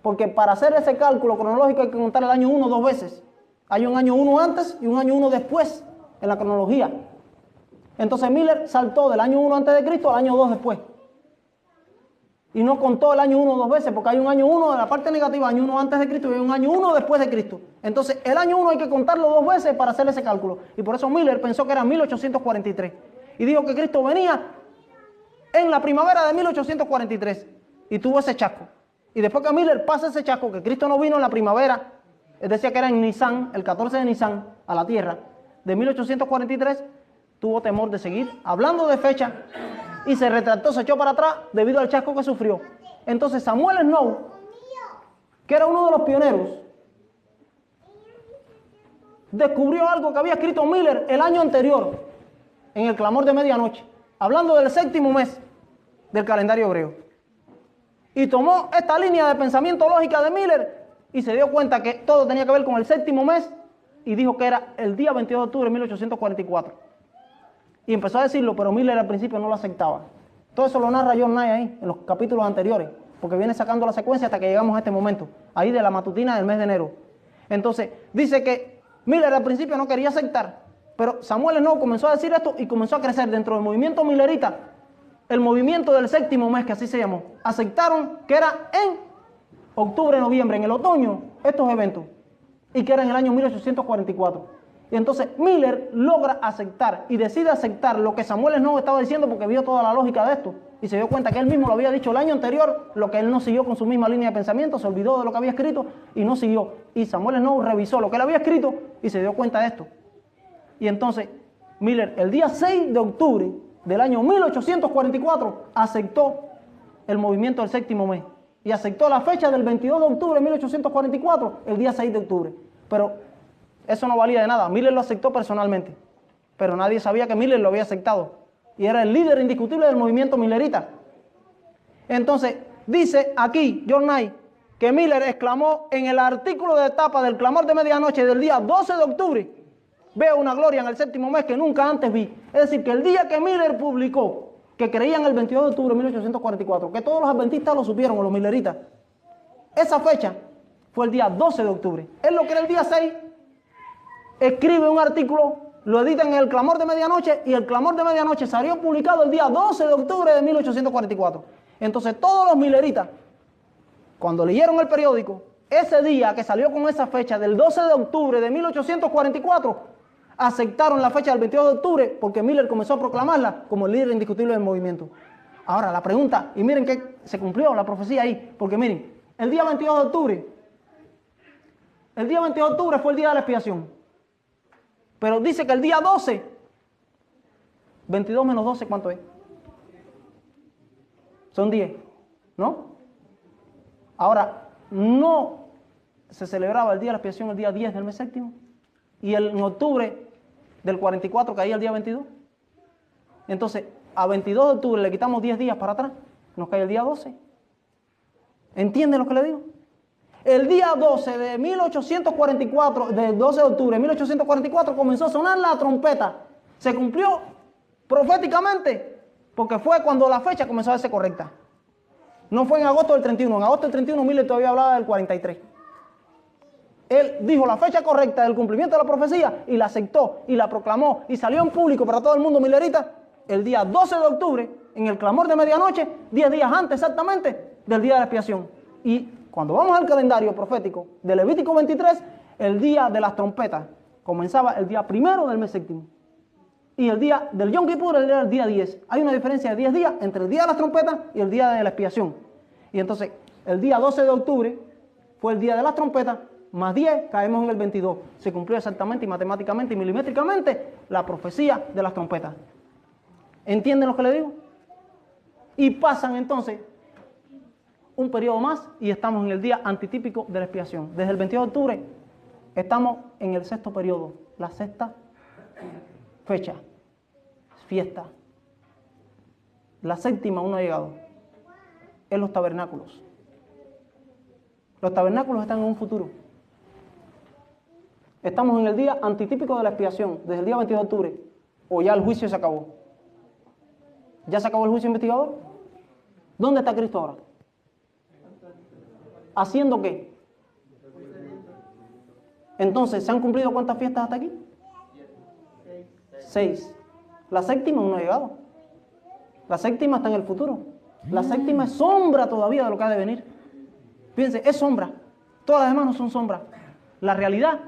porque para hacer ese cálculo cronológico hay que contar el año 1 2 veces. Hay un año 1 antes y un año 1 después en la cronología. Entonces Miller saltó del año 1 antes de Cristo al año 2 después. Y no contó el año 1 2 veces, porque hay un año 1 de la parte negativa, año 1 antes de Cristo y hay un año 1 después de Cristo. Entonces, el año 1 hay que contarlo 2 veces para hacer ese cálculo. Y por eso Miller pensó que era 1843. Y dijo que Cristo venía en la primavera de 1843. Y tuvo ese chasco. Y después que Miller pasa ese chasco, que Cristo no vino en la primavera, él decía que era en Nisan, el 14 de Nisan, a la tierra, de 1843, tuvo temor de seguir hablando de fecha y se retractó, se echó para atrás debido al chasco que sufrió. Entonces Samuel Snow, que era uno de los pioneros, descubrió algo que había escrito Miller el año anterior en el Clamor de Medianoche, hablando del séptimo mes del calendario hebreo. Y tomó esta línea de pensamiento lógica de Miller y se dio cuenta que todo tenía que ver con el séptimo mes y dijo que era el día 22 de octubre de 1844. Y empezó a decirlo, pero Miller al principio no lo aceptaba. Todo eso lo narra John Knight ahí, en los capítulos anteriores, porque viene sacando la secuencia hasta que llegamos a este momento, ahí de la matutina del mes de enero. Entonces, dice que Miller al principio no quería aceptar, Pero Samuel Snow comenzó a decir esto y comenzó a crecer dentro del movimiento milerita. El movimiento del séptimo mes, que así se llamó, aceptaron que era en octubre, noviembre, en el otoño, estos eventos, y que era en el año 1844. Y entonces Miller logra aceptar y decide aceptar lo que Samuel Snow estaba diciendo porque vio toda la lógica de esto y se dio cuenta que él mismo lo había dicho el año anterior, lo que él no siguió con su misma línea de pensamiento, se olvidó de lo que había escrito y no siguió. Y Samuel Snow revisó lo que él había escrito y se dio cuenta de esto. Y entonces Miller, el día 6 de octubre del año 1844, aceptó el movimiento del séptimo mes y aceptó la fecha del 22 de octubre de 1844, el día 6 de octubre. Pero eso no valía de nada. Miller lo aceptó personalmente, pero nadie sabía que Miller lo había aceptado. Y era el líder indiscutible del movimiento millerita. Entonces, dice aquí John Knight que Miller exclamó en el artículo de etapa del clamor de medianoche del día 12 de octubre, veo una gloria en el séptimo mes que nunca antes vi. Es decir, que el día que Miller publicó que creían el 22 de octubre de 1844, que todos los adventistas lo supieron, o los milleritas, esa fecha fue el día 12 de octubre. Él lo cree el día 6, escribe un artículo, lo edita en el clamor de medianoche y el clamor de medianoche salió publicado el día 12 de octubre de 1844. Entonces todos los milleritas, cuando leyeron el periódico, ese día que salió con esa fecha del 12 de octubre de 1844, aceptaron la fecha del 22 de octubre porque Miller comenzó a proclamarla como el líder indiscutible del movimiento. Ahora la pregunta, y miren que se cumplió la profecía ahí, porque miren, el día 22 de octubre fue el día de la expiación. Pero dice que el día 12, 22 menos 12, ¿cuánto es? Son 10, ¿no? Ahora, no se celebraba el día de la expiación el día 10 del mes séptimo, y en octubre del 44 caía el día 22. Entonces, a 22 de octubre le quitamos 10 días para atrás, nos cae el día 12. ¿Entienden lo que le digo? El día 12 de 1844, del 12 de octubre de 1844, comenzó a sonar la trompeta. Se cumplió proféticamente, porque fue cuando la fecha comenzó a verse correcta. No fue en agosto del 31. En agosto del 31 Miller todavía hablaba del 43. Él dijo la fecha correcta del cumplimiento de la profecía y la aceptó y la proclamó y salió en público para todo el mundo millerita el día 12 de octubre en el clamor de medianoche, 10 días antes exactamente del día de la expiación. Y cuando vamos al calendario profético de Levítico 23, el día de las trompetas comenzaba el día primero del mes séptimo. Y el día del Yom Kippur era el día 10. Hay una diferencia de 10 días entre el día de las trompetas y el día de la expiación. Y entonces, el día 12 de octubre fue el día de las trompetas, más 10, caemos en el 22. Se cumplió exactamente y matemáticamente y milimétricamente la profecía de las trompetas. ¿Entienden lo que le digo? Y pasan entonces un periodo más y estamos en el día antitípico de la expiación. Desde el 22 de octubre estamos en el sexto periodo, la sexta fecha, fiesta. La séptima aún no ha llegado. Es los tabernáculos. Los tabernáculos están en un futuro. Estamos en el día antitípico de la expiación, desde el día 22 de octubre, o ya el juicio se acabó. ¿Ya se acabó el juicio investigador? ¿Dónde está Cristo ahora? ¿Haciendo qué? Entonces, ¿se han cumplido cuántas fiestas hasta aquí? 6. La séptima aún no ha llegado. La séptima está en el futuro. La séptima es sombra todavía de lo que ha de venir. Fíjense, es sombra. Todas las demás no son sombras. La realidad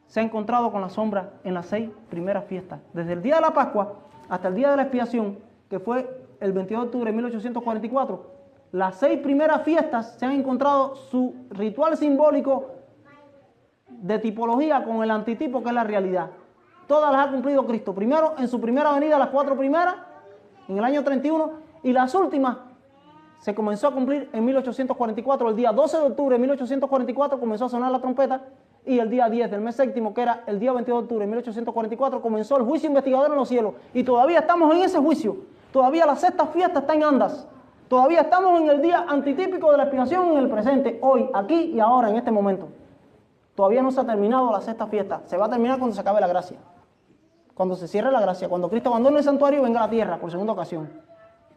se ha encontrado con la sombra en las 6 primeras fiestas. Desde el día de la Pascua hasta el día de la expiación, que fue el 22 de octubre de 1844, las 6 primeras fiestas se han encontrado su ritual simbólico de tipología con el antitipo que es la realidad. Todas las ha cumplido Cristo. Primero, en su primera venida, las 4 primeras, en el año 31, y las últimas se comenzó a cumplir en 1844. El día 12 de octubre de 1844 comenzó a sonar la trompeta, y el día 10 del mes séptimo, que era el día 22 de octubre de 1844, comenzó el juicio investigador en los cielos. Y todavía estamos en ese juicio. Todavía la sexta fiesta está en andas. Todavía estamos en el día antitípico de la expiación en el presente, hoy, aquí y ahora, en este momento. Todavía no se ha terminado la sexta fiesta. Se va a terminar cuando se acabe la gracia. Cuando se cierre la gracia. Cuando Cristo abandone el santuario y venga a la tierra por segunda ocasión.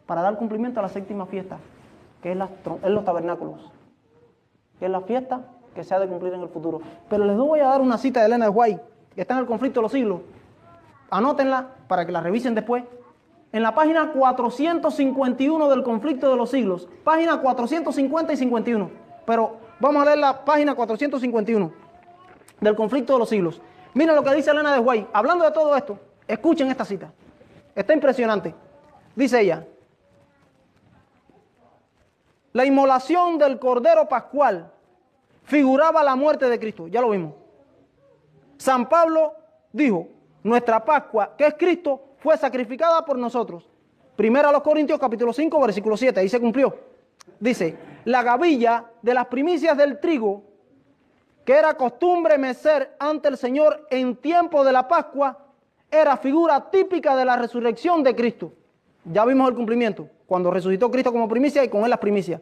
Para dar cumplimiento a la séptima fiesta, que es los tabernáculos. Que es la fiesta que se ha de cumplir en el futuro. Pero les voy a dar una cita de Elena de White, que está en el conflicto de los siglos, anótenla para que la revisen después. En la página 451 del Conflicto de los Siglos, página 450 y 51, pero vamos a leer la página 451 del Conflicto de los Siglos. Miren lo que dice Elena de White, hablando de todo esto, escuchen esta cita, está impresionante. Dice ella: la inmolación del Cordero Pascual figuraba la muerte de Cristo, ya lo vimos. San Pablo dijo: nuestra Pascua, que es Cristo, fue sacrificada por nosotros. Primera a los Corintios capítulo 5, versículo 7, ahí se cumplió. Dice: la gavilla de las primicias del trigo, que era costumbre mecer ante el Señor en tiempo de la Pascua, era figura típica de la resurrección de Cristo. Ya vimos el cumplimiento, cuando resucitó Cristo como primicia y con él las primicias.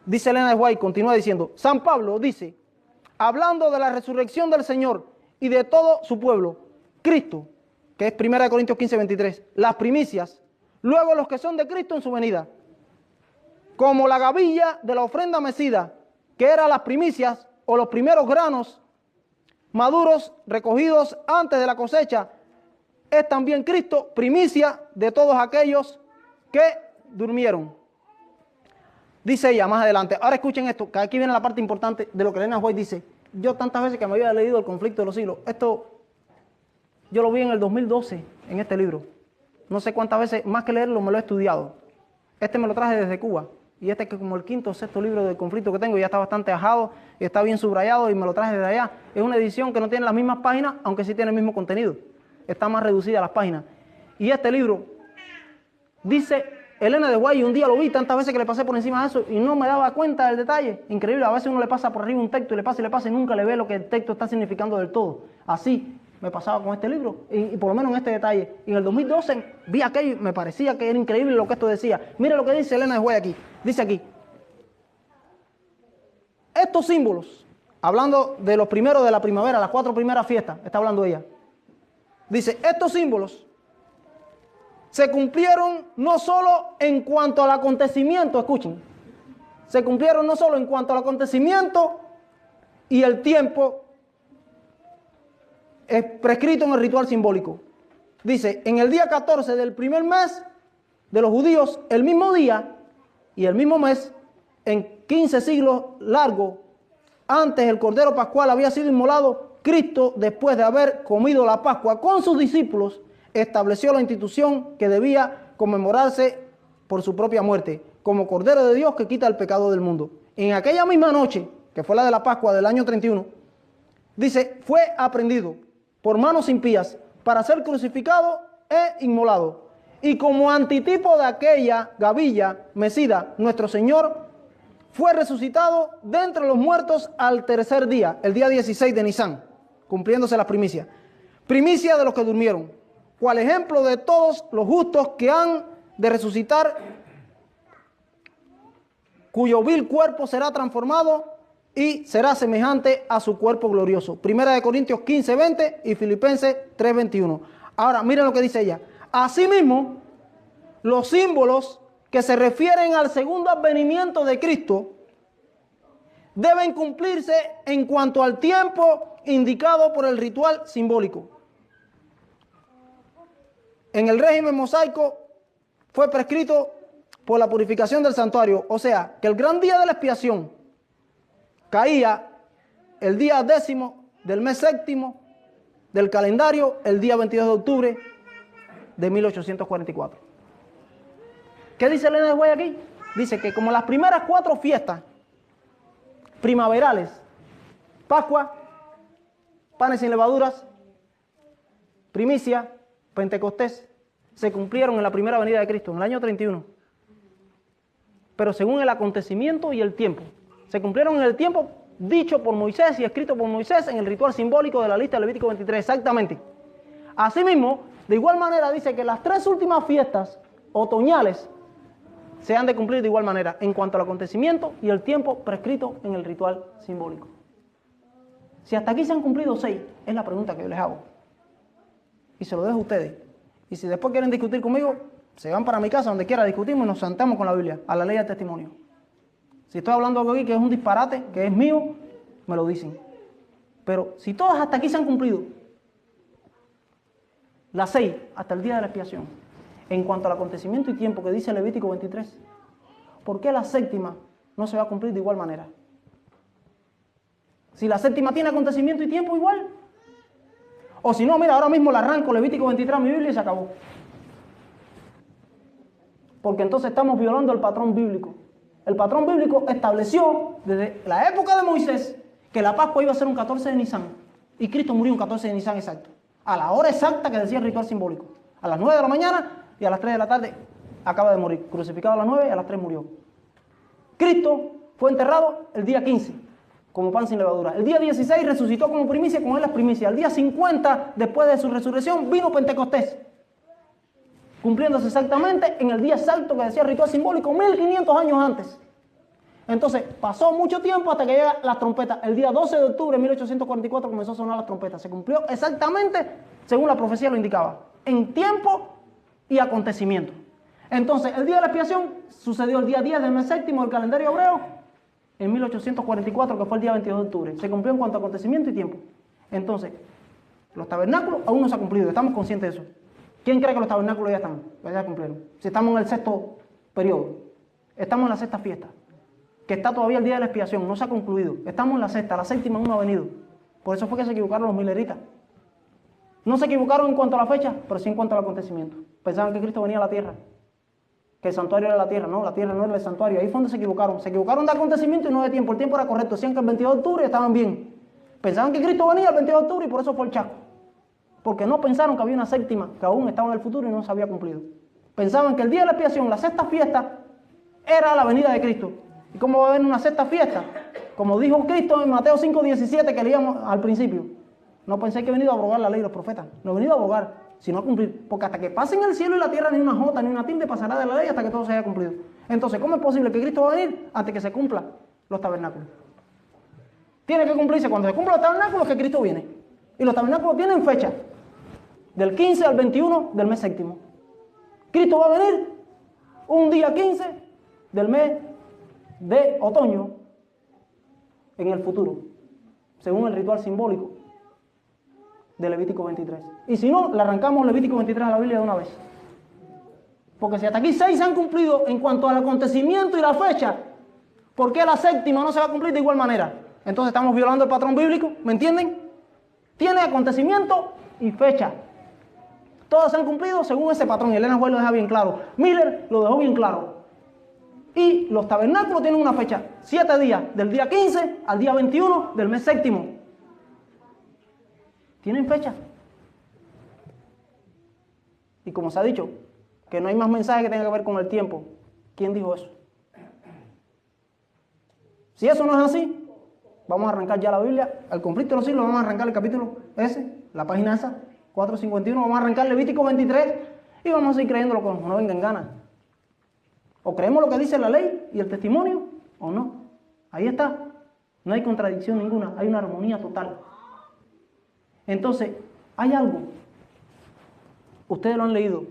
Dice Elena de White, continúa diciendo, San Pablo dice, hablando de la resurrección del Señor y de todo su pueblo, Cristo, que es 1 Corintios 15, 23, las primicias, luego los que son de Cristo en su venida, como la gavilla de la ofrenda mecida, que eran las primicias o los primeros granos maduros recogidos antes de la cosecha, es también Cristo primicia de todos aquellos que durmieron. Dice ella más adelante, ahora escuchen esto, que aquí viene la parte importante de lo que Elena White dice. Yo tantas veces que me había leído El Conflicto de los Siglos, esto yo lo vi en el 2012 en este libro. No sé cuántas veces, más que leerlo, me lo he estudiado. Este me lo traje desde Cuba. Y este que como el quinto o sexto libro del conflicto que tengo, ya está bastante ajado, está bien subrayado y me lo traje desde allá. Es una edición que no tiene las mismas páginas, aunque sí tiene el mismo contenido. Está más reducida las páginas. Y este libro, dice Elena de White, un día lo vi tantas veces que le pasé por encima de eso y no me daba cuenta del detalle. Increíble, a veces uno le pasa por arriba un texto y le pasa y nunca le ve lo que el texto está significando del todo. Así me pasaba con este libro y por lo menos en este detalle. Y en el 2012 vi aquello y me parecía que era increíble lo que esto decía. Mira lo que dice Elena de White aquí. Dice aquí, estos símbolos, hablando de los primeros de la primavera, las 4 primeras fiestas, está hablando ella. Dice, estos símbolos se cumplieron no solo en cuanto al acontecimiento, escuchen, se cumplieron no solo en cuanto al acontecimiento y el tiempo es prescrito en el ritual simbólico. Dice, en el día 14 del primer mes de los judíos, el mismo día y el mismo mes, en 15 siglos largos, antes el Cordero Pascual había sido inmolado, Cristo, después de haber comido la Pascua con sus discípulos, estableció la institución que debía conmemorarse por su propia muerte, como Cordero de Dios que quita el pecado del mundo. En aquella misma noche, que fue la de la Pascua del año 31, dice, fue aprendido por manos impías para ser crucificado e inmolado. Y como antitipo de aquella gavilla mecida, nuestro Señor fue resucitado de entre los muertos al tercer día, el día 16 de Nisan, cumpliéndose las primicias. Primicia de los que durmieron, cual ejemplo de todos los justos que han de resucitar, cuyo vil cuerpo será transformado y será semejante a su cuerpo glorioso. 1 Corintios 15, 20 y Filipenses 3, 21. Ahora, miren lo que dice ella. Asimismo, los símbolos que se refieren al segundo advenimiento de Cristo deben cumplirse en cuanto al tiempo indicado por el ritual simbólico. En el régimen mosaico fue prescrito por la purificación del santuario, o sea, que el gran día de la expiación caía el día 10º del mes séptimo del calendario, el día 22 de octubre de 1844. ¿Qué dice Elena de White aquí? Dice que como las primeras 4 fiestas primaverales, Pascua, panes sin levaduras, primicia, Pentecostés, se cumplieron en la primera venida de Cristo, en el año 31. Pero según el acontecimiento y el tiempo. Se cumplieron en el tiempo dicho por Moisés y escrito por Moisés en el ritual simbólico de la lista de Levítico 23, exactamente. Asimismo, de igual manera dice que las 3 últimas fiestas otoñales se han de cumplir de igual manera en cuanto al acontecimiento y el tiempo prescrito en el ritual simbólico. Si hasta aquí se han cumplido 6, es la pregunta que yo les hago. Y se lo dejo a ustedes. Y si después quieren discutir conmigo, se van para mi casa, donde quiera, discutimos y nos sentamos con la Biblia, a la ley del testimonio. Si estoy hablando algo aquí que es un disparate, que es mío, me lo dicen. Pero si todas hasta aquí se han cumplido, las 6 hasta el día de la expiación. En cuanto al acontecimiento y tiempo que dice Levítico 23, ¿por qué la séptima no se va a cumplir de igual manera? Si la séptima tiene acontecimiento y tiempo igual. O si no, mira, ahora mismo le arranco Levítico 23 a mi Biblia y se acabó. Porque entonces estamos violando el patrón bíblico. El patrón bíblico estableció desde la época de Moisés que la Pascua iba a ser un 14 de Nisan. Y Cristo murió un 14 de Nisan exacto. A la hora exacta que decía el ritual simbólico. A las 9 de la mañana y a las 3 de la tarde acaba de morir. Crucificado a las 9 y a las 3 murió. Cristo fue enterrado el día 15 como pan sin levadura. El día 16 resucitó como primicia, con él las primicias. El día 50 después de su resurrección vino Pentecostés. Cumpliéndose exactamente en el día exacto que decía el ritual simbólico 1500 años antes. Entonces pasó mucho tiempo hasta que llega las trompetas. El día 12 de octubre de 1844 comenzó a sonar las trompetas. Se cumplió exactamente según la profecía lo indicaba, en tiempo y acontecimiento. Entonces el día de la expiación sucedió el día 10 del mes séptimo del calendario hebreo en 1844, que fue el día 22 de octubre. Se cumplió en cuanto a acontecimiento y tiempo. Entonces los tabernáculos aún no se han cumplido, estamos conscientes de eso. ¿Quién cree que los tabernáculos ya están? Ya cumplieron. Si estamos en el sexto periodo, estamos en la sexta fiesta, que está todavía el día de la expiación, no se ha concluido. Estamos en la sexta, la séptima aún no ha venido. Por eso fue que se equivocaron los mileritas. No se equivocaron en cuanto a la fecha, pero sí en cuanto al acontecimiento. Pensaban que Cristo venía a la tierra, que el santuario era la tierra. No, la tierra no era el santuario. Ahí fue donde se equivocaron. Se equivocaron de acontecimiento y no de tiempo. El tiempo era correcto. Decían que el 22 de octubre estaban bien. Pensaban que Cristo venía el 22 de octubre y por eso fue el chasco. Porque no pensaron que había una séptima que aún estaba en el futuro y no se había cumplido. Pensaban que el día de la expiación, la sexta fiesta, era la venida de Cristo. ¿Y cómo va a haber una sexta fiesta? Como dijo Cristo en Mateo 5:17 que leíamos al principio. No pensé que he venido a abrogar la ley de los profetas. No he venido a abrogar, sino a cumplir. Porque hasta que pasen el cielo y la tierra, ni una jota ni una tilde pasará de la ley hasta que todo se haya cumplido. Entonces, ¿cómo es posible que Cristo va a venir antes que se cumplan los tabernáculos? Tiene que cumplirse cuando se cumplan los tabernáculos que Cristo viene. Y los tabernáculos tienen fecha. Del 15 al 21 del mes séptimo. Cristo va a venir un día 15 del mes de otoño en el futuro, según el ritual simbólico de Levítico 23. Y si no, le arrancamos Levítico 23 a la Biblia de una vez. Porque si hasta aquí 6 se han cumplido en cuanto al acontecimiento y la fecha, ¿por qué la séptima no se va a cumplir de igual manera? Entonces estamos violando el patrón bíblico, ¿me entienden? Tiene acontecimiento y fecha. Todos se han cumplido según ese patrón. Y Elena White lo deja bien claro. Miller lo dejó bien claro. Y los tabernáculos tienen una fecha. 7 días, del día 15 al día 21 del mes séptimo. Tienen fecha. Y como se ha dicho, que no hay más mensaje que tenga que ver con el tiempo. ¿Quién dijo eso? Si eso no es así, vamos a arrancar ya la Biblia. Al conflicto de los siglos vamos a arrancar el capítulo ese, la página esa. 4:51, vamos a arrancar Levítico 23 y vamos a seguir creyendo lo que nos venga en gana. O creemos lo que dice la ley y el testimonio, o no. Ahí está. No hay contradicción ninguna, hay una armonía total. Entonces, hay algo. Ustedes lo han leído.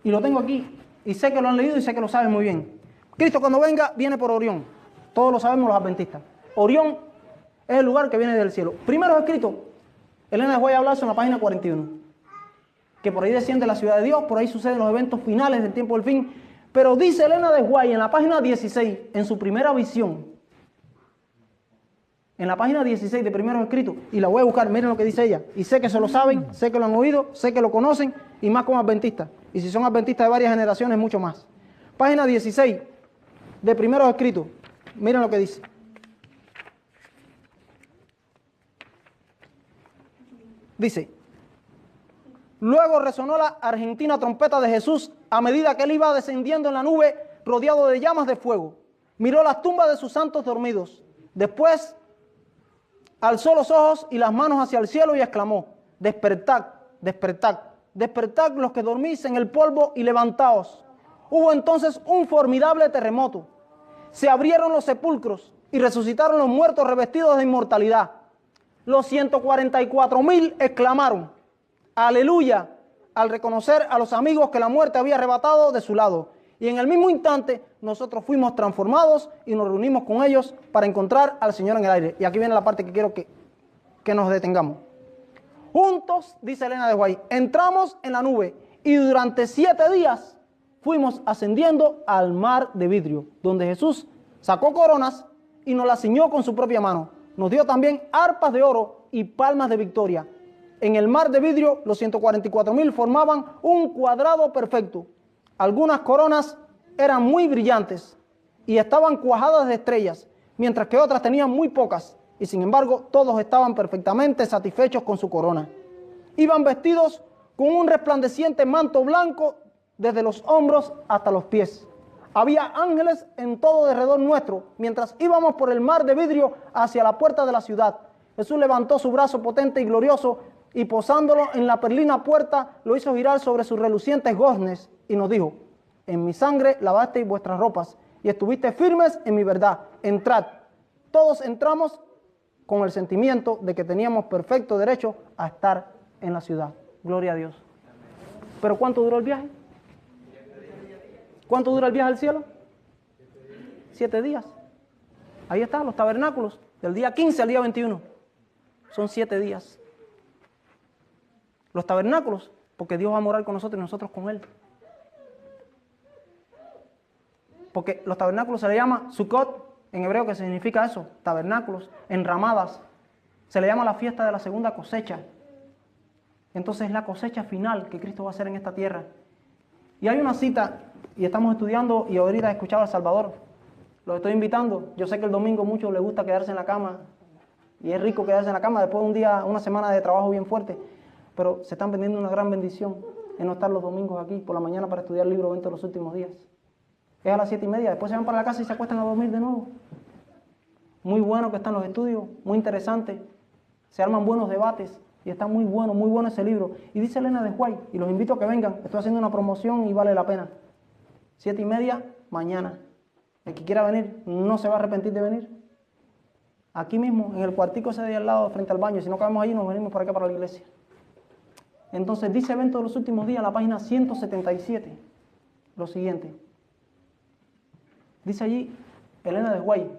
Y lo tengo aquí. Y sé que lo han leído y sé que lo saben muy bien. Cristo cuando venga, viene por Orión. Todos lo sabemos los adventistas. Orión es el lugar que viene del cielo. Primero es escrito. Elena les voy a hablar sobre la página 41. Que por ahí desciende la ciudad de Dios, por ahí suceden los eventos finales del tiempo del fin. Pero dice Elena de White en la página 16, en su primera visión, en la página 16 de Primeros Escritos, y la voy a buscar, miren lo que dice ella, y sé que se lo saben, sé que lo han oído, sé que lo conocen, y más como adventistas, y si son adventistas de varias generaciones, mucho más. Página 16 de Primeros Escritos, miren lo que dice. Dice: luego resonó la argentina trompeta de Jesús a medida que él iba descendiendo en la nube rodeado de llamas de fuego. Miró las tumbas de sus santos dormidos. Después alzó los ojos y las manos hacia el cielo y exclamó: despertad, despertad, despertad los que dormís en el polvo y levantaos. Hubo entonces un formidable terremoto. Se abrieron los sepulcros y resucitaron los muertos revestidos de inmortalidad. Los 144,000 exclamaron: aleluya, al reconocer a los amigos que la muerte había arrebatado de su lado. Y en el mismo instante nosotros fuimos transformados y nos reunimos con ellos para encontrar al Señor en el aire. Y aquí viene la parte que quiero que nos detengamos. Juntos, dice Elena de White, entramos en la nube y durante 7 días fuimos ascendiendo al mar de vidrio, donde Jesús sacó coronas y nos las ciñó con su propia mano. Nos dio también arpas de oro y palmas de victoria. En el mar de vidrio, los 144,000 formaban un cuadrado perfecto. Algunas coronas eran muy brillantes y estaban cuajadas de estrellas, mientras que otras tenían muy pocas. Y sin embargo, todos estaban perfectamente satisfechos con su corona. Iban vestidos con un resplandeciente manto blanco desde los hombros hasta los pies. Había ángeles en todo derredor nuestro, mientras íbamos por el mar de vidrio hacia la puerta de la ciudad. Jesús levantó su brazo potente y glorioso y posándolo en la perlina puerta, lo hizo girar sobre sus relucientes goznes y nos dijo: en mi sangre lavasteis vuestras ropas y estuvisteis firmes en mi verdad. Entrad. Todos entramos con el sentimiento de que teníamos perfecto derecho a estar en la ciudad. Gloria a Dios. ¿Pero cuánto duró el viaje? ¿Cuánto dura el viaje al cielo? 7 días. Ahí están los tabernáculos, del día 15 al día 21. Son 7 días. Los tabernáculos, porque Dios va a morar con nosotros y nosotros con Él. Porque los tabernáculos se le llama Sukkot, en hebreo, que significa eso, tabernáculos, enramadas. Se le llama la fiesta de la segunda cosecha. Entonces es la cosecha final que Cristo va a hacer en esta tierra. Y hay una cita, y estamos estudiando, y ahorita he escuchado a Salvador. Los estoy invitando. Yo sé que el domingo muchos les gusta quedarse en la cama, y es rico quedarse en la cama después de un día, una semana de trabajo bien fuerte. Pero se están perdiendo una gran bendición en no estar los domingos aquí por la mañana para estudiar el libro 20 de los últimos días. Es a las 7:30, después se van para la casa y se acuestan a dormir de nuevo. Muy bueno que están los estudios, muy interesante. Se arman buenos debates y está muy bueno ese libro. Y dice Elena de White, y los invito a que vengan, estoy haciendo una promoción y vale la pena. 7:30 mañana. El que quiera venir no se va a arrepentir de venir. Aquí mismo, en el cuartico ese de ahí al lado, frente al baño. Si no cabemos allí, nos venimos por acá para la iglesia. Entonces dice Evento de los últimos días, la página 177, lo siguiente. Dice allí Elena de White,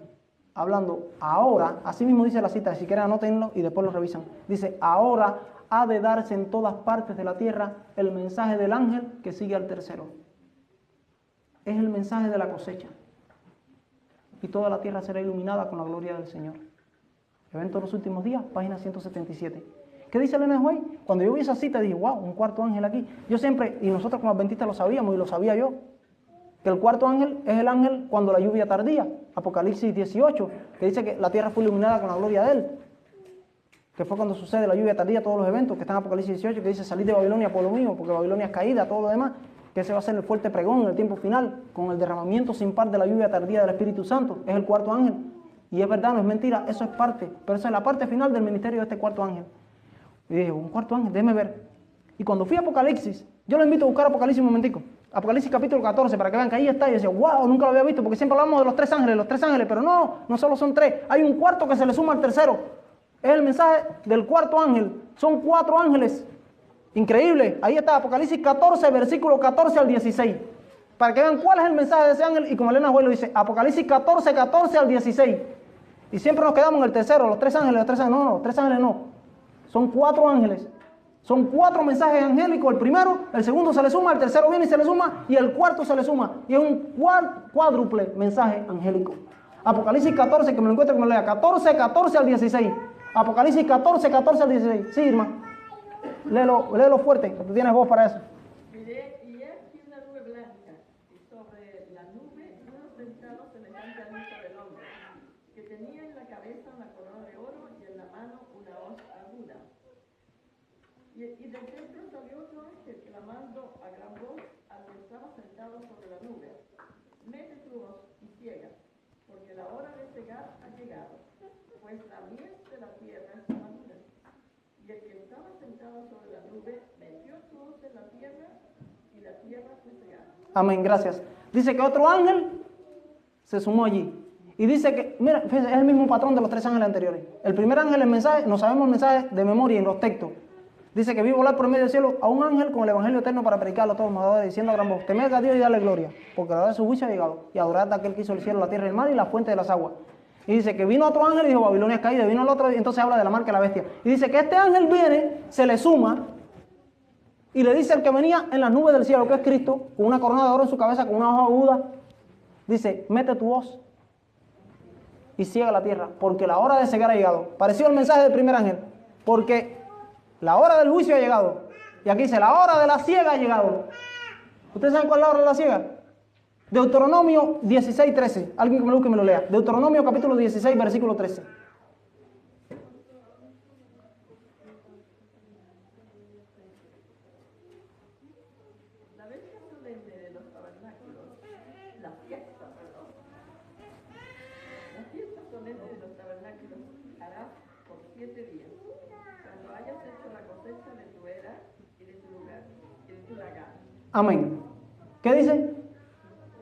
hablando, ahora, así mismo dice la cita, si quieren anótenlo y después lo revisan. Dice, ahora ha de darse en todas partes de la tierra el mensaje del ángel que sigue al tercero. Es el mensaje de la cosecha. Y toda la tierra será iluminada con la gloria del Señor. Evento de los últimos días, página 177. ¿Qué dice Elena de White? Cuando yo vi esa cita dije, wow, un cuarto ángel aquí. Yo siempre, y nosotros como adventistas lo sabíamos y lo sabía yo, que el cuarto ángel es el ángel cuando la lluvia tardía, Apocalipsis 18, que dice que la tierra fue iluminada con la gloria de Él, que fue cuando sucede la lluvia tardía, todos los eventos que están en Apocalipsis 18, que dice, salid de Babilonia, pueblo mío, porque Babilonia es caída, todo lo demás, que ese va a ser el fuerte pregón en el tiempo final, con el derramamiento sin par de la lluvia tardía del Espíritu Santo, es el cuarto ángel, y es verdad, no es mentira, eso es parte, pero esa es la parte final del ministerio de este cuarto ángel. Y dije, un cuarto ángel, déjeme ver. Y cuando fui a Apocalipsis, yo lo invito a buscar Apocalipsis un momentico, Apocalipsis capítulo 14, para que vean que ahí está. Y yo decía, wow, nunca lo había visto, porque siempre hablamos de los 3 ángeles, pero no solo son 3, hay un cuarto que se le suma al tercero. Es el mensaje del cuarto ángel, son 4 ángeles. Increíble, ahí está Apocalipsis 14, versículo 14 al 16, para que vean cuál es el mensaje de ese ángel. Y como Elena White lo dice, Apocalipsis 14, 14 al 16. Y siempre nos quedamos en el tercero, los 3 ángeles, no, los 3 ángeles no, son 4 ángeles. Son 4 mensajes angélicos, el primero, el segundo se le suma, el tercero viene y se le suma, y el cuarto se le suma. Y es un cuádruple mensaje angélico. Apocalipsis 14, que me lo encuentro, que me lo lea, 14, 14 al 16. Apocalipsis 14, 14 al 16. Sí, Irma. Léelo fuerte, que tú tienes voz para eso. Miré, y aquí una nube blanca, y sobre la nube uno sentado semejante al Hijo del Hombre, que tenía en la cabeza una corona de oro y en la mano una hoz aguda. Y del templo salió otro ángel clamando a gran voz al que estaba sentado sobre la nube: mete tu hoz y ciega, porque la hora de cegar ha llegado, pues la mies de la tierra está madura. Y el que estaba sentado sobre la nube metió su hoz en la tierra, y la tierra fue cegada. Amén, gracias. Dice que otro ángel se sumó allí. Y dice que, mira, fíjense, es el mismo patrón de los 3 ángeles anteriores. El primer ángel, el mensaje, no sabemos el mensaje de memoria en los textos. Dice que vi volar por medio del cielo a un ángel con el evangelio eterno para predicarlo a todos los moradores, diciendo a gran voz: temed a Dios y dale gloria, porque la hora de su juicio ha llegado, y adorad a aquel que hizo el cielo, la tierra y el mar y la fuente de las aguas. Y dice que vino otro ángel y dijo, Babilonia es caída. Vino el otro, y entonces habla de la marca de la bestia. Y dice que este ángel viene, se le suma, y le dice al que venía en las nubes del cielo, que es Cristo, con una corona de oro en su cabeza, con una hoja aguda, dice, mete tu voz y ciega la tierra, porque la hora de cegar ha llegado. Parecido al mensaje del primer ángel, porque la hora del juicio ha llegado. Y aquí dice, la hora de la ciega ha llegado. ¿Ustedes saben cuál es la hora de la ciega? Deuteronomio 16, 13. Alguien que me lo busque y me lo lea. Deuteronomio capítulo 16, versículo 13. La bestia solemne de los tabernáculos, la fiesta solemne de los tabernáculos harás por 7 días, cuando hayas hecho la cosecha de tu era y de tu lugar, y de tu lagar. Amén. ¿Qué dice?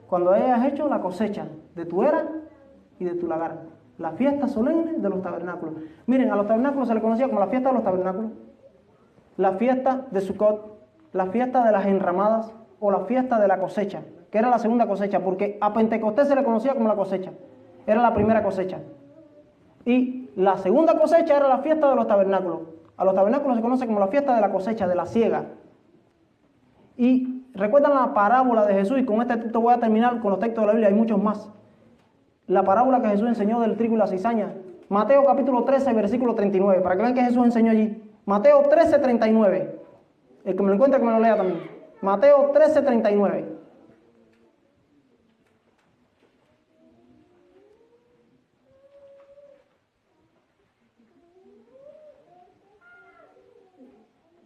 Cuando hayas hecho la cosecha de tu era y de tu lagar. La fiesta solemne de los tabernáculos. Miren, a los tabernáculos se le conocía como la fiesta de los tabernáculos, la fiesta de Sukkot, la fiesta de las enramadas o la fiesta de la cosecha, que era la segunda cosecha, porque a Pentecostés se le conocía como la cosecha. Era la primera cosecha. Y la segunda cosecha era la fiesta de los tabernáculos. A los tabernáculos se conoce como la fiesta de la cosecha, de la siega. Y recuerdan la parábola de Jesús, y con este texto voy a terminar con los textos de la Biblia, hay muchos más. La parábola que Jesús enseñó del trigo y la cizaña. Mateo capítulo 13, versículo 39, para que vean que Jesús enseñó allí. Mateo 13, 39. El que me lo encuentre que me lo lea también. Mateo 13, 39.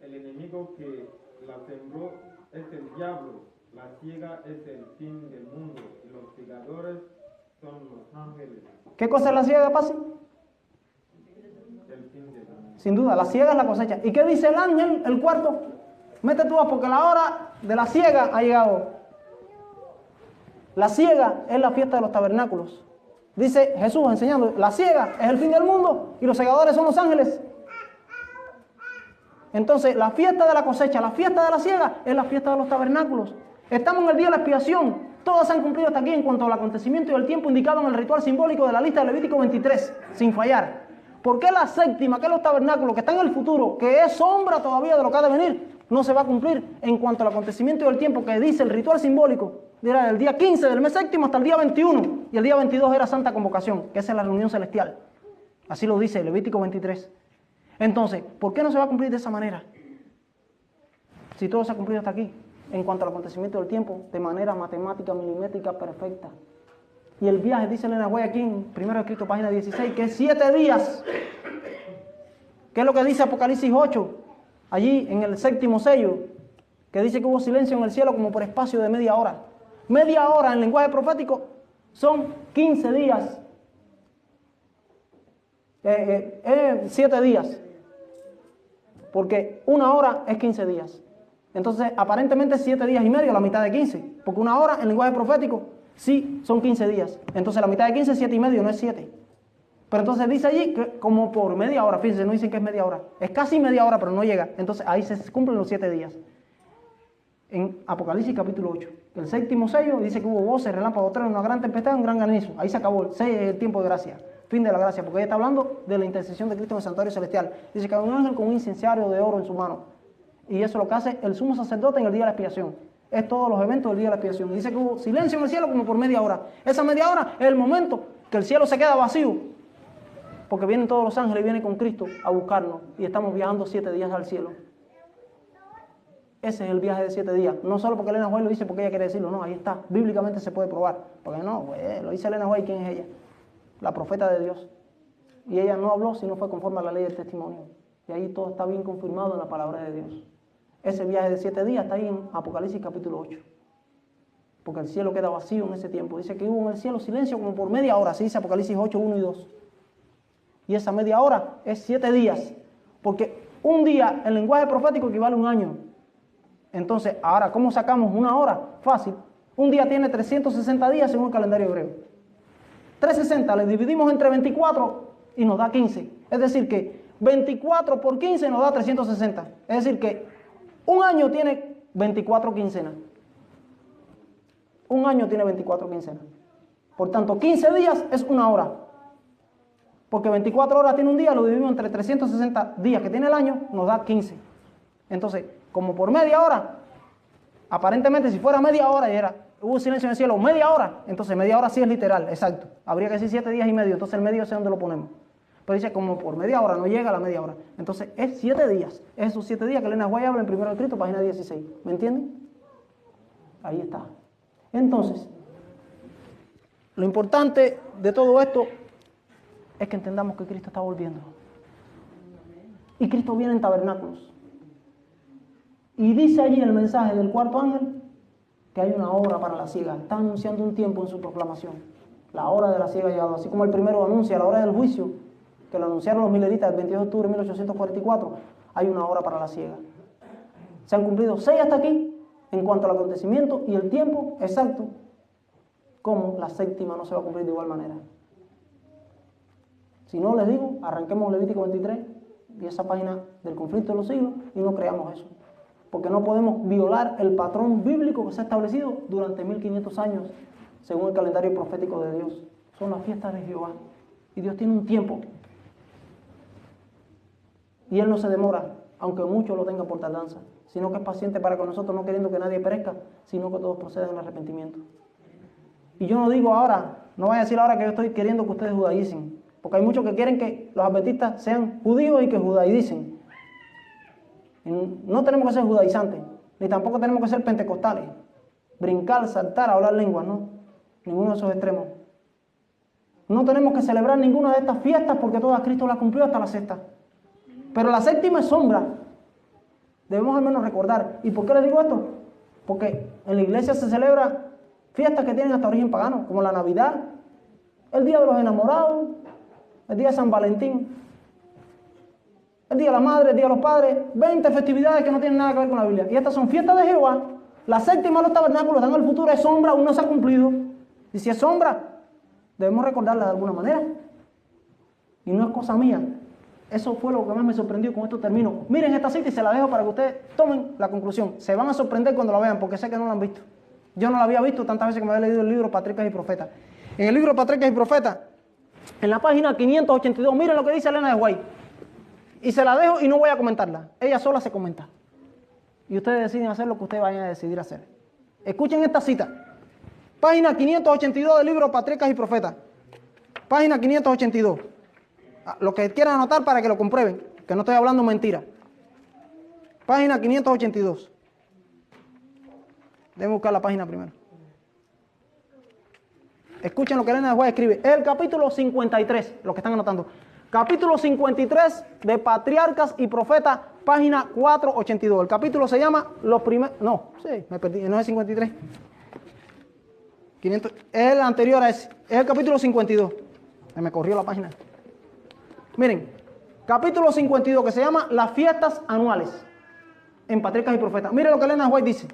El enemigo que la sembró es el diablo, la ciega es el fin del mundo, y los segadores son los ángeles. ¿Qué cosa es la siega, Pasi? El fin del mundo. Sin duda, la siega es la cosecha. ¿Y qué dice el ángel, el cuarto? Mete tú, porque la hora de la siega ha llegado. La siega es la fiesta de los tabernáculos. Dice Jesús enseñando, la siega es el fin del mundo y los segadores son los ángeles. Entonces, la fiesta de la cosecha, la fiesta de la siega es la fiesta de los tabernáculos. Estamos en el día de la expiación. Todos se han cumplido hasta aquí en cuanto al acontecimiento y el tiempo indicado en el ritual simbólico de la lista de Levítico 23, sin fallar. ¿Por qué la séptima, que es los tabernáculos, que está en el futuro, que es sombra todavía de lo que ha de venir, no se va a cumplir en cuanto al acontecimiento y el tiempo que dice el ritual simbólico? Era el día 15 del mes séptimo hasta el día 21, y el día 22 era Santa Convocación, que esa es la reunión celestial. Así lo dice Levítico 23. Entonces, ¿por qué no se va a cumplir de esa manera? Si todo se ha cumplido hasta aquí, en cuanto al acontecimiento del tiempo, de manera matemática, milimétrica, perfecta. Y el viaje, dice Elena White aquí en 1 Escrito, página 16, que es 7 días. ¿Qué es lo que dice Apocalipsis 8? Allí en el séptimo sello, que dice que hubo silencio en el cielo como por espacio de media hora. Media hora en lenguaje profético son 15 días. 7 días. Porque una hora es 15 días. Entonces, aparentemente 7 días y medio, la mitad de 15. Porque una hora en lenguaje profético, sí, son 15 días. Entonces, la mitad de 15 es 7 y medio, no es 7. Pero entonces dice allí que como por media hora, fíjense, no dicen que es media hora. Es casi media hora, pero no llega. Entonces, ahí se cumplen los 7 días. En Apocalipsis capítulo 8. El séptimo sello dice que hubo voces, relámpagos, truenos, una gran tempestad, un gran granizo. Ahí se acabó el tiempo de gracia. Fin de la gracia, porque ella está hablando de la intercesión de Cristo en el santuario celestial. Dice que hay un ángel con un incenciario de oro en su mano. Y eso es lo que hace el sumo sacerdote en el día de la expiación. Es todos los eventos del día de la expiación. Dice que hubo silencio en el cielo como por media hora. Esa media hora es el momento que el cielo se queda vacío. Porque vienen todos los ángeles y vienen con Cristo a buscarnos. Y estamos viajando 7 días al cielo. Ese es el viaje de 7 días. No solo porque Elena White lo dice porque ella quiere decirlo. No, ahí está. Bíblicamente se puede probar. Porque no, pues, lo dice Elena White. ¿Quién es ella? La profeta de Dios. Y ella no habló si no fue conforme a la ley del testimonio. Y ahí todo está bien confirmado en la palabra de Dios. Ese viaje de 7 días está ahí en Apocalipsis capítulo 8. Porque el cielo queda vacío en ese tiempo. Dice que hubo en el cielo silencio como por media hora. Así dice Apocalipsis 8, 1 y 2. Y esa media hora es 7 días. Porque un día en lenguaje profético equivale a un año. Entonces, ahora, ¿cómo sacamos una hora? Fácil. Un día tiene 360 días según el calendario hebreo. 360 le dividimos entre 24 y nos da 15. Es decir que 24 por 15 nos da 360. Es decir que un año tiene 24 quincenas. Un año tiene 24 quincenas. Por tanto, 15 días es una hora. Porque 24 horas tiene un día, lo dividimos entre 360 días que tiene el año, nos da 15. Entonces, como por media hora, aparentemente si fuera media hora y hubo silencio en el cielo, media hora, entonces media hora sí es literal, exacto. Habría que decir 7 días y medio, entonces el medio sé dónde lo ponemos. Pero dice como por media hora, no llega a la media hora. Entonces es 7 días, es esos 7 días que Elena White habla en 1 Cristo, página 16. ¿Me entienden? Ahí está. Entonces, lo importante de todo esto es que entendamos que Cristo está volviendo. Y Cristo viene en tabernáculos. Y dice allí el mensaje del cuarto ángel que hay una hora para la siega. Está anunciando un tiempo en su proclamación. La hora de la siega ha llegado. Así como el primero anuncia la hora del juicio, que lo anunciaron los mileritas el 22 de octubre de 1844, hay una hora para la siega. Se han cumplido 6 hasta aquí en cuanto al acontecimiento y el tiempo exacto, como la séptima no se va a cumplir de igual manera. Si no, les digo, arranquemos Levítico 23 y esa página del conflicto de los siglos y no creamos eso. Porque no podemos violar el patrón bíblico que se ha establecido durante 1500 años, según el calendario profético de Dios. Son las fiestas de Jehová. Y Dios tiene un tiempo. Y Él no se demora, aunque muchos lo tengan por tardanza, sino que es paciente para con nosotros, no queriendo que nadie perezca, sino que todos procedan al arrepentimiento. Y yo no digo ahora, no voy a decir ahora que yo estoy queriendo que ustedes judaicen, porque hay muchos que quieren que los adventistas sean judíos y que judaicen. No tenemos que ser judaizantes, ni tampoco tenemos que ser pentecostales, brincar, saltar, hablar lenguas, no, ninguno de esos extremos. No tenemos que celebrar ninguna de estas fiestas porque todas Cristo las cumplió hasta la sexta. Pero la séptima es sombra. Debemos al menos recordar. ¿Y por qué les digo esto? Porque en la iglesia se celebra fiestas que tienen hasta origen pagano, como la Navidad, el Día de los Enamorados, el Día de San Valentín, el Día de la Madre, el Día de los Padres, 20 festividades que no tienen nada que ver con la Biblia. Y estas son fiestas de Jehová. La séptima de los tabernáculos dan el futuro, es sombra, aún no se ha cumplido. Y si es sombra, debemos recordarla de alguna manera. Y no es cosa mía. Eso fue lo que más me sorprendió, con esto termino. Miren esta cita y se la dejo para que ustedes tomen la conclusión. Se van a sorprender cuando la vean, porque sé que no la han visto. Yo no la había visto tantas veces que me había leído el libro Patriarcas y Profetas. En el libro Patriarcas y Profetas, en la página 582, miren lo que dice Elena de White. Y se la dejo y no voy a comentarla. Ella sola se comenta. Y ustedes deciden hacer lo que ustedes vayan a decidir hacer. Escuchen esta cita. Página 582 del libro Patriarcas y Profetas. Página 582. Los que quieran anotar para que lo comprueben, que no estoy hablando mentira. Página 582. Deben buscar la página primero. Escuchen lo que Elena de White escribe. Es el capítulo 53, los que están anotando. Capítulo 53 de Patriarcas y Profetas, página 482. El capítulo se llama Los primeros... No, sí, me perdí, no es 53. 500, es el anterior a ese. Es el capítulo 52. Me corrió la página. Miren, capítulo 52 que se llama Las fiestas anuales en Patriarcas y Profetas. Miren lo que Elena White dice.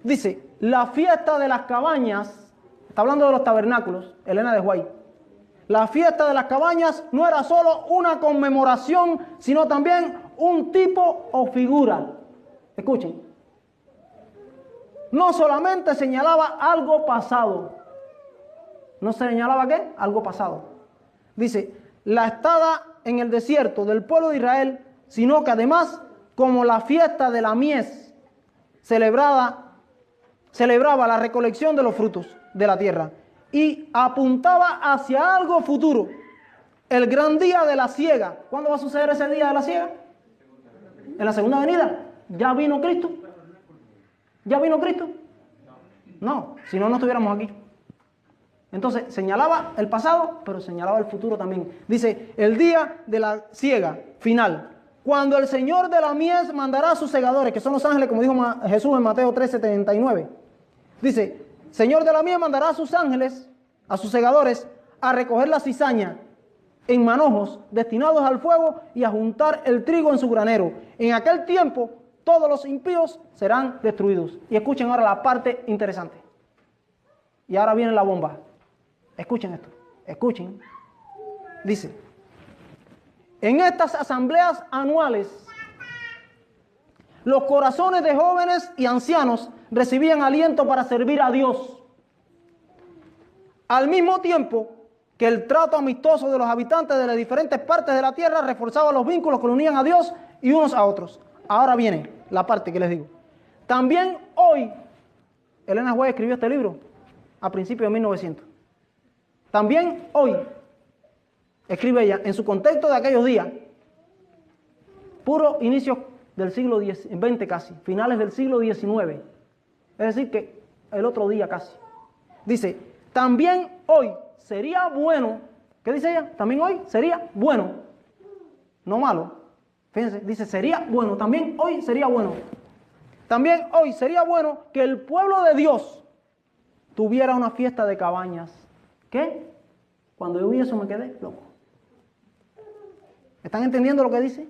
Dice, la fiesta de las cabañas, está hablando de los tabernáculos, Elena de White. La fiesta de las cabañas no era solo una conmemoración, sino también un tipo o figura. Escuchen. No solamente señalaba algo pasado. ¿No señalaba qué? Algo pasado. Dice, la estada en el desierto del pueblo de Israel, sino que además, como la fiesta de la mies, celebraba la recolección de los frutos de la tierra y apuntaba hacia algo futuro. El gran día de la siega. ¿Cuándo va a suceder ese día de la siega? En la segunda venida. ¿Ya vino Cristo? ¿Ya vino Cristo? No, si no, no estuviéramos aquí. Entonces, señalaba el pasado, pero señalaba el futuro también. Dice, el día de la siega final. Cuando el Señor de la mies mandará a sus segadores, que son los ángeles, como dijo Jesús en Mateo 13:79. Dice, Señor de la mies mandará a sus ángeles, a sus segadores, a recoger la cizaña en manojos destinados al fuego y a juntar el trigo en su granero. En aquel tiempo, todos los impíos serán destruidos. Y escuchen ahora la parte interesante. Y ahora viene la bomba. Escuchen esto. Escuchen. Dice, en estas asambleas anuales, los corazones de jóvenes y ancianos recibían aliento para servir a Dios. Al mismo tiempo, que el trato amistoso de los habitantes de las diferentes partes de la tierra reforzaba los vínculos que los unían a Dios y unos a otros. Ahora viene la parte que les digo. También hoy, Elena White escribió este libro a principios de 1900. También hoy, escribe ella, en su contexto de aquellos días, puro inicio del siglo XX casi, finales del siglo XIX, es decir que el otro día casi. Dice, también hoy sería bueno, ¿qué dice ella? También hoy sería bueno, no malo. Fíjense, dice, sería bueno, también hoy sería bueno. También hoy sería bueno que el pueblo de Dios tuviera una fiesta de cabañas. ¿Qué? Cuando yo vi eso me quedé loco. ¿Están entendiendo lo que dice?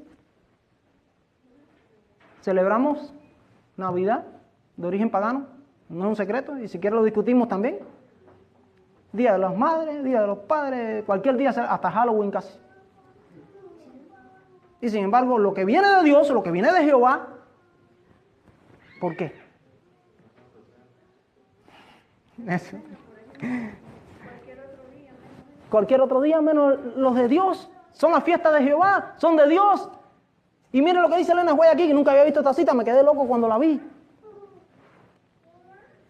Celebramos Navidad de origen pagano, no es un secreto, y si quieren lo discutimos también. Día de las madres, día de los padres, cualquier día, hasta Halloween casi. Y sin embargo, lo que viene de Dios, lo que viene de Jehová, ¿por qué? Eso. Cualquier otro día menos los de Dios. Son las fiestas de Jehová, son de Dios. Y miren lo que dice Elena White aquí, que nunca había visto esta cita, me quedé loco cuando la vi.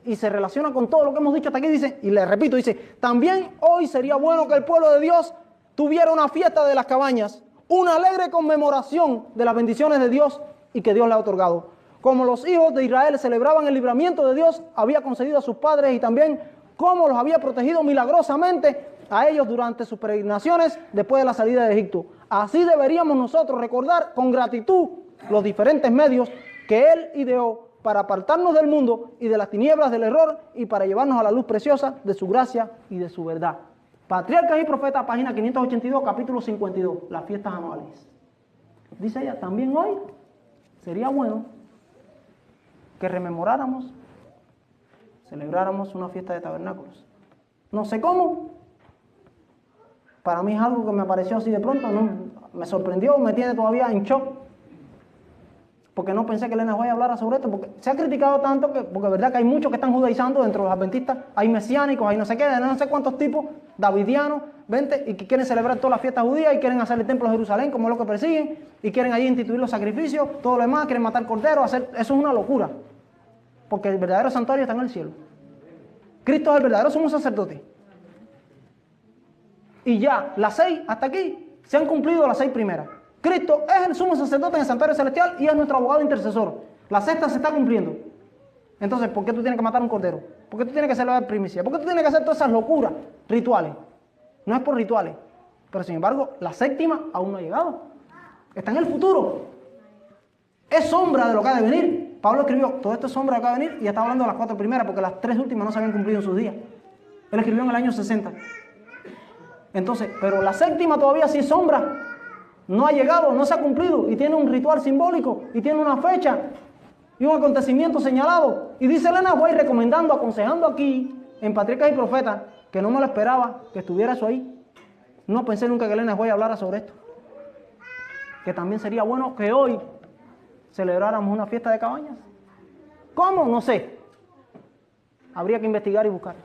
Y se relaciona con todo lo que hemos dicho hasta aquí, dice, y le repito, dice, también hoy sería bueno que el pueblo de Dios tuviera una fiesta de las cabañas, una alegre conmemoración de las bendiciones de Dios y que Dios le ha otorgado. Como los hijos de Israel celebraban el libramiento de Dios, había concedido a sus padres y también cómo los había protegido milagrosamente a ellos durante sus peregrinaciones después de la salida de Egipto. Así deberíamos nosotros recordar con gratitud los diferentes medios que Él ideó para apartarnos del mundo y de las tinieblas del error y para llevarnos a la luz preciosa de su gracia y de su verdad. Patriarcas y Profetas, página 582, capítulo 52, las fiestas anuales. Dice ella, también hoy sería bueno que rememoráramos, celebráramos una fiesta de tabernáculos. No sé cómo. Para mí es algo que me apareció así de pronto, no, me sorprendió, me tiene todavía en shock. Porque no pensé que Elena White hablara sobre esto, porque se ha criticado tanto, porque es verdad que hay muchos que están judaizando dentro de los adventistas, hay mesiánicos, hay no sé qué, de no sé cuántos tipos, davidianos, y que quieren celebrar todas las fiestas judías y quieren hacer el templo de Jerusalén como es lo que persiguen, y quieren allí instituir los sacrificios, todo lo demás, quieren matar corderos, eso es una locura. Porque el verdadero santuario está en el cielo. Cristo es el verdadero sumo sacerdote. Y ya, las 6 hasta aquí, se han cumplido las 6 primeras. Cristo es el sumo sacerdote en el santuario celestial y es nuestro abogado intercesor. La 6ª se está cumpliendo. Entonces, ¿por qué tú tienes que matar un cordero? ¿Por qué tú tienes que celebrar primicia? ¿Por qué tú tienes que hacer todas esas locuras rituales? No es por rituales. Pero sin embargo, la 7ª aún no ha llegado. Está en el futuro. Es sombra de lo que ha de venir. Pablo escribió, todo esto es sombra de lo que ha de venir y está hablando de las 4 primeras porque las 3 últimas no se habían cumplido en sus días. Él escribió en el año 60. Entonces, pero la 7ª todavía sí es sombra. No ha llegado, no se ha cumplido y tiene un ritual simbólico y tiene una fecha y un acontecimiento señalado. Y dice Elena White recomendando, aconsejando aquí en Patriarcas y Profetas, que no me lo esperaba que estuviera eso ahí. No pensé nunca que Elena White hablara sobre esto. Que también sería bueno que hoy celebráramos una fiesta de cabañas. ¿Cómo? No sé. Habría que investigar y buscar.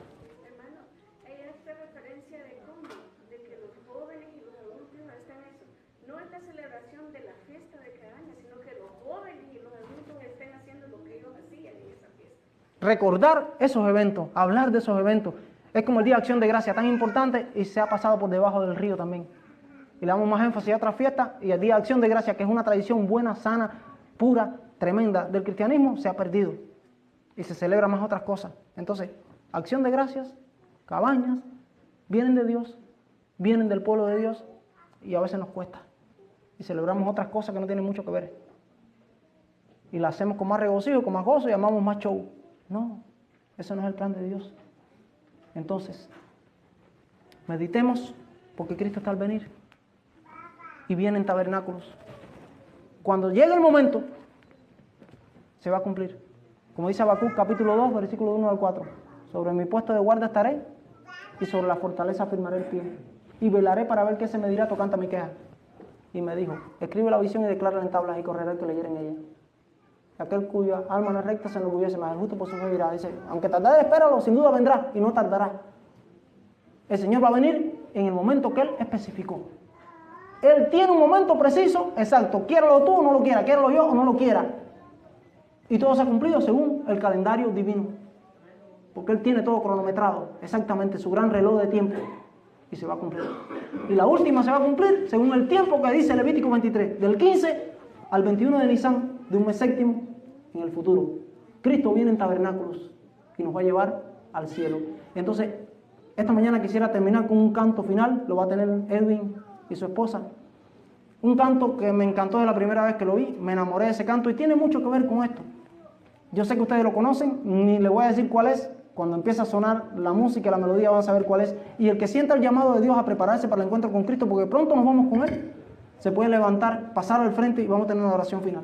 Recordar esos eventos, hablar de esos eventos. Es como el Día de Acción de Gracia, tan importante y se ha pasado por debajo del río también. Y le damos más énfasis a otras fiestas y el Día de Acción de Gracia, que es una tradición buena, sana, pura, tremenda del cristianismo, se ha perdido. Y se celebra más otras cosas. Entonces, Acción de Gracias, cabañas, vienen de Dios, vienen del pueblo de Dios y a veces nos cuesta. Y celebramos otras cosas que no tienen mucho que ver. Y las hacemos con más regocijo, con más gozo y llamamos más show. No, ese no es el plan de Dios. Entonces, meditemos porque Cristo está al venir y vienen tabernáculos. Cuando llegue el momento, se va a cumplir. Como dice Habacuc capítulo 2, versículo 1 al 4. Sobre mi puesto de guarda estaré y sobre la fortaleza firmaré el pie. Y velaré para ver qué se me dirá tocante a mi queja. Y me dijo, escribe la visión y declárala en tablas y correrá el que leyera en ella. Aquel cuya alma no es recta se enorgullece más, el justo por su fe irá. Dice, aunque tardare, espéralo, sin duda vendrá y no tardará. El Señor va a venir en el momento que Él especificó. Él tiene un momento preciso, exacto. Quiéralo tú o no lo quiera, quiéralo yo o no lo quiera. Y todo se ha cumplido según el calendario divino. Porque Él tiene todo cronometrado, exactamente, su gran reloj de tiempo. Y se va a cumplir. Y la última se va a cumplir según el tiempo que dice Levítico 23, del 15 al 21 de Nisan, de un mes séptimo en el futuro. Cristo viene en tabernáculos y nos va a llevar al cielo. Entonces, esta mañana quisiera terminar con un canto final, lo va a tener Edwin y su esposa. Un canto que me encantó de la primera vez que lo vi, me enamoré de ese canto y tiene mucho que ver con esto. Yo sé que ustedes lo conocen, ni les voy a decir cuál es. Cuando empieza a sonar la música, la melodía, van a saber cuál es. Y el que sienta el llamado de Dios a prepararse para el encuentro con Cristo, porque pronto nos vamos con Él, se puede levantar, pasar al frente y vamos a tener una oración final.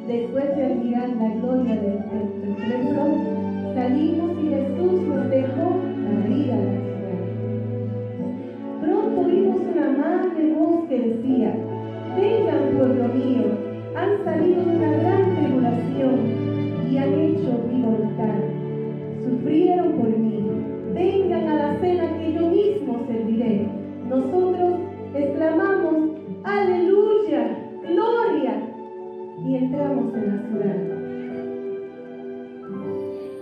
Después de admirar la gloria del templo, salimos y Jesús nos dejó para ir a la ciudad. Pronto oímos una amable voz que decía: vengan, pueblo mío, han salido de una gran tribulación y han hecho mi voluntad. Sufrieron por mí, vengan a la cena que yo mismo serviré. Nosotros exclamamos: aleluya, gloria. Y entramos en la ciudad.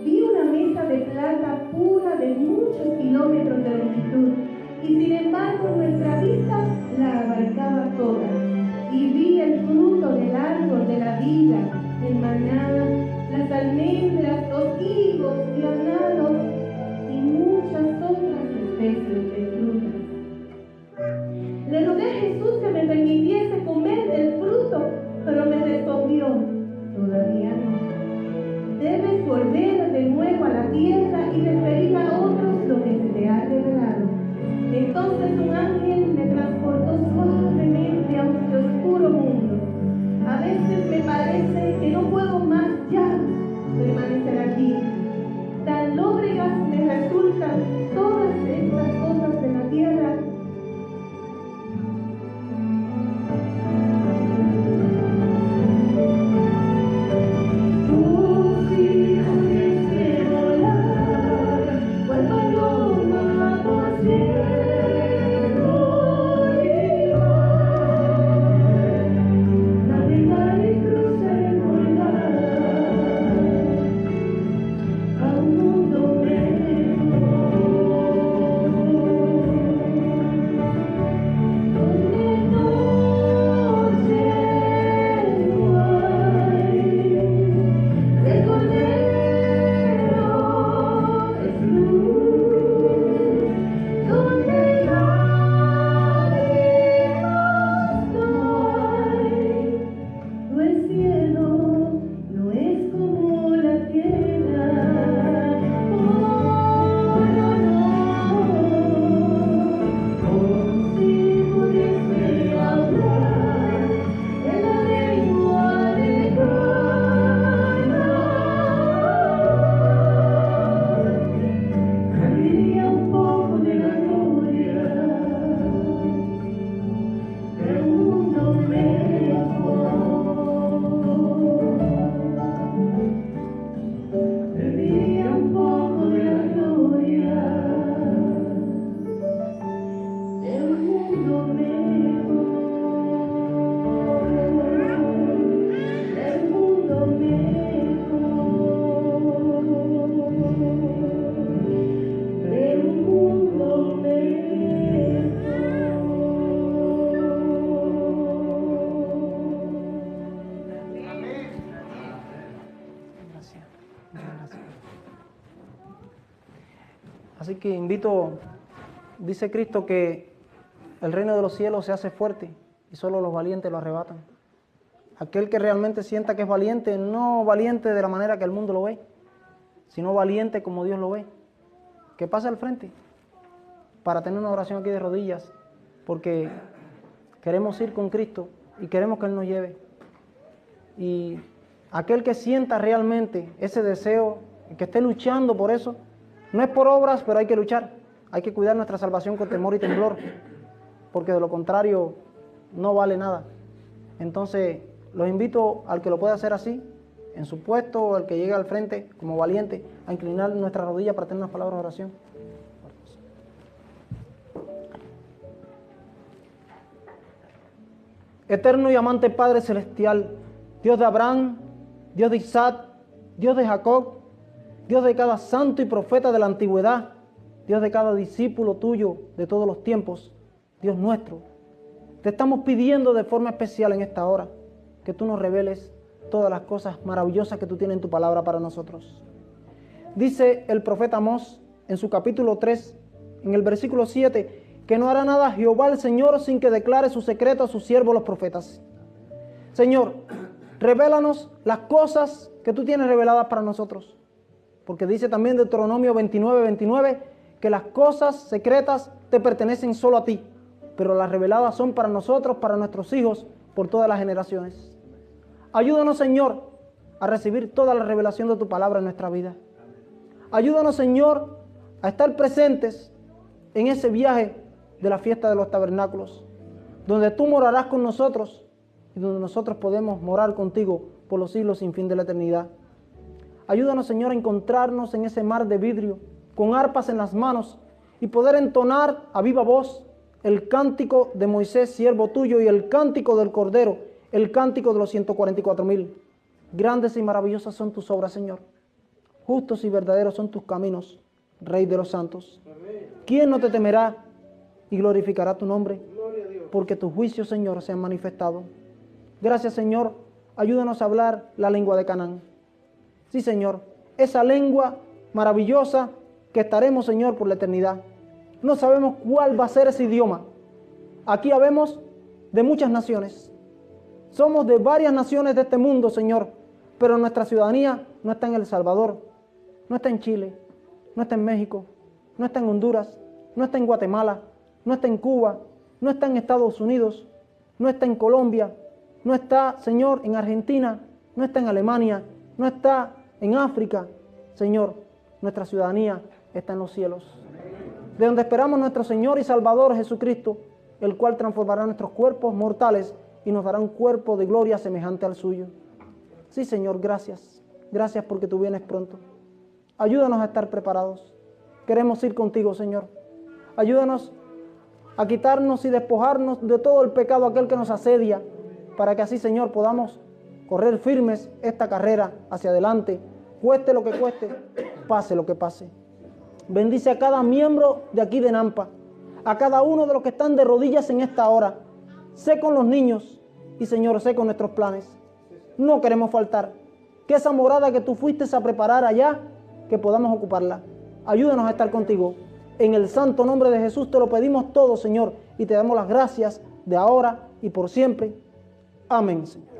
Vi una mesa de plata pura de muchos kilómetros de longitud, y sin embargo nuestra vista la abarcaba toda. Y vi el fruto del árbol de la vida, el maná, las almendras, los higos, granados y muchas otras especies de frutas. Le rogué a Jesús que me permitiese comer del fruto, pero me respondió: todavía no. Debes volver de nuevo a la tierra y referir a otros lo que se te ha revelado. Entonces un ángel me transportó suavemente a un oscuro mundo. A veces me parece que no puedo más ya permanecer aquí. Tan lóbregas me resultan todas estas cosas de la tierra. Si pudiese volar Así que invito, dice Cristo que el reino de los cielos se hace fuerte y solo los valientes lo arrebatan. Aquel que realmente sienta que es valiente, no valiente de la manera que el mundo lo ve, sino valiente como Dios lo ve, que pase al frente para tener una oración aquí de rodillas, porque queremos ir con Cristo y queremos que Él nos lleve. Y aquel que sienta realmente ese deseo, que esté luchando por eso, no es por obras, pero hay que luchar. Hay que cuidar nuestra salvación con temor y temblor, porque de lo contrario no vale nada. Entonces, los invito al que lo pueda hacer así, en su puesto, al que llegue al frente como valiente, a inclinar nuestra rodilla para tener unas palabras de oración. Eterno y amante Padre Celestial, Dios de Abraham, Dios de Isaac, Dios de Jacob, Dios de cada santo y profeta de la antigüedad, Dios de cada discípulo tuyo de todos los tiempos, Dios nuestro, te estamos pidiendo de forma especial en esta hora que tú nos reveles todas las cosas maravillosas que tú tienes en tu palabra para nosotros. Dice el profeta Amós en su capítulo 3, en el versículo 7, que no hará nada Jehová el Señor sin que declare su secreto a sus siervos los profetas. Señor, revélanos las cosas que tú tienes reveladas para nosotros. Porque dice también Deuteronomio 29:29 que las cosas secretas te pertenecen solo a ti, pero las reveladas son para nosotros, para nuestros hijos, por todas las generaciones. Ayúdanos, Señor, a recibir toda la revelación de tu palabra en nuestra vida. Ayúdanos, Señor, a estar presentes en ese viaje de la fiesta de los tabernáculos, donde tú morarás con nosotros y donde nosotros podemos morar contigo por los siglos sin fin de la eternidad. Ayúdanos, Señor, a encontrarnos en ese mar de vidrio, con arpas en las manos, y poder entonar a viva voz el cántico de Moisés, siervo tuyo, y el cántico del Cordero, el cántico de los 144,000. Grandes y maravillosas son tus obras, Señor. Justos y verdaderos son tus caminos, Rey de los santos. ¿Quién no te temerá y glorificará tu nombre? Porque tus juicios, Señor, se han manifestado. Gracias, Señor. Ayúdanos a hablar la lengua de Canaán. Sí, Señor, esa lengua maravillosa que estaremos, Señor, por la eternidad. No sabemos cuál va a ser ese idioma. Aquí habemos de muchas naciones. Somos de varias naciones de este mundo, Señor, pero nuestra ciudadanía no está en El Salvador, no está en Chile, no está en México, no está en Honduras, no está en Guatemala, no está en Cuba, no está en Estados Unidos, no está en Colombia, no está, Señor, en Argentina, no está en Alemania, no está en África. Señor, nuestra ciudadanía está en los cielos, de donde esperamos nuestro Señor y Salvador Jesucristo, el cual transformará nuestros cuerpos mortales y nos dará un cuerpo de gloria semejante al suyo. Sí, Señor, gracias. Gracias porque tú vienes pronto. Ayúdanos a estar preparados. Queremos ir contigo, Señor. Ayúdanos a quitarnos y despojarnos de todo el pecado aquel que nos asedia, para que así, Señor, podamos correr firmes esta carrera hacia adelante, cueste lo que cueste, pase lo que pase. Bendice a cada miembro de aquí de Nampa, a cada uno de los que están de rodillas en esta hora. Sé con los niños y, Señor, sé con nuestros planes. No queremos faltar. Que esa morada que tú fuiste a preparar allá, que podamos ocuparla. Ayúdanos a estar contigo. En el santo nombre de Jesús te lo pedimos todo, Señor, y te damos las gracias de ahora y por siempre. Amén, Señor.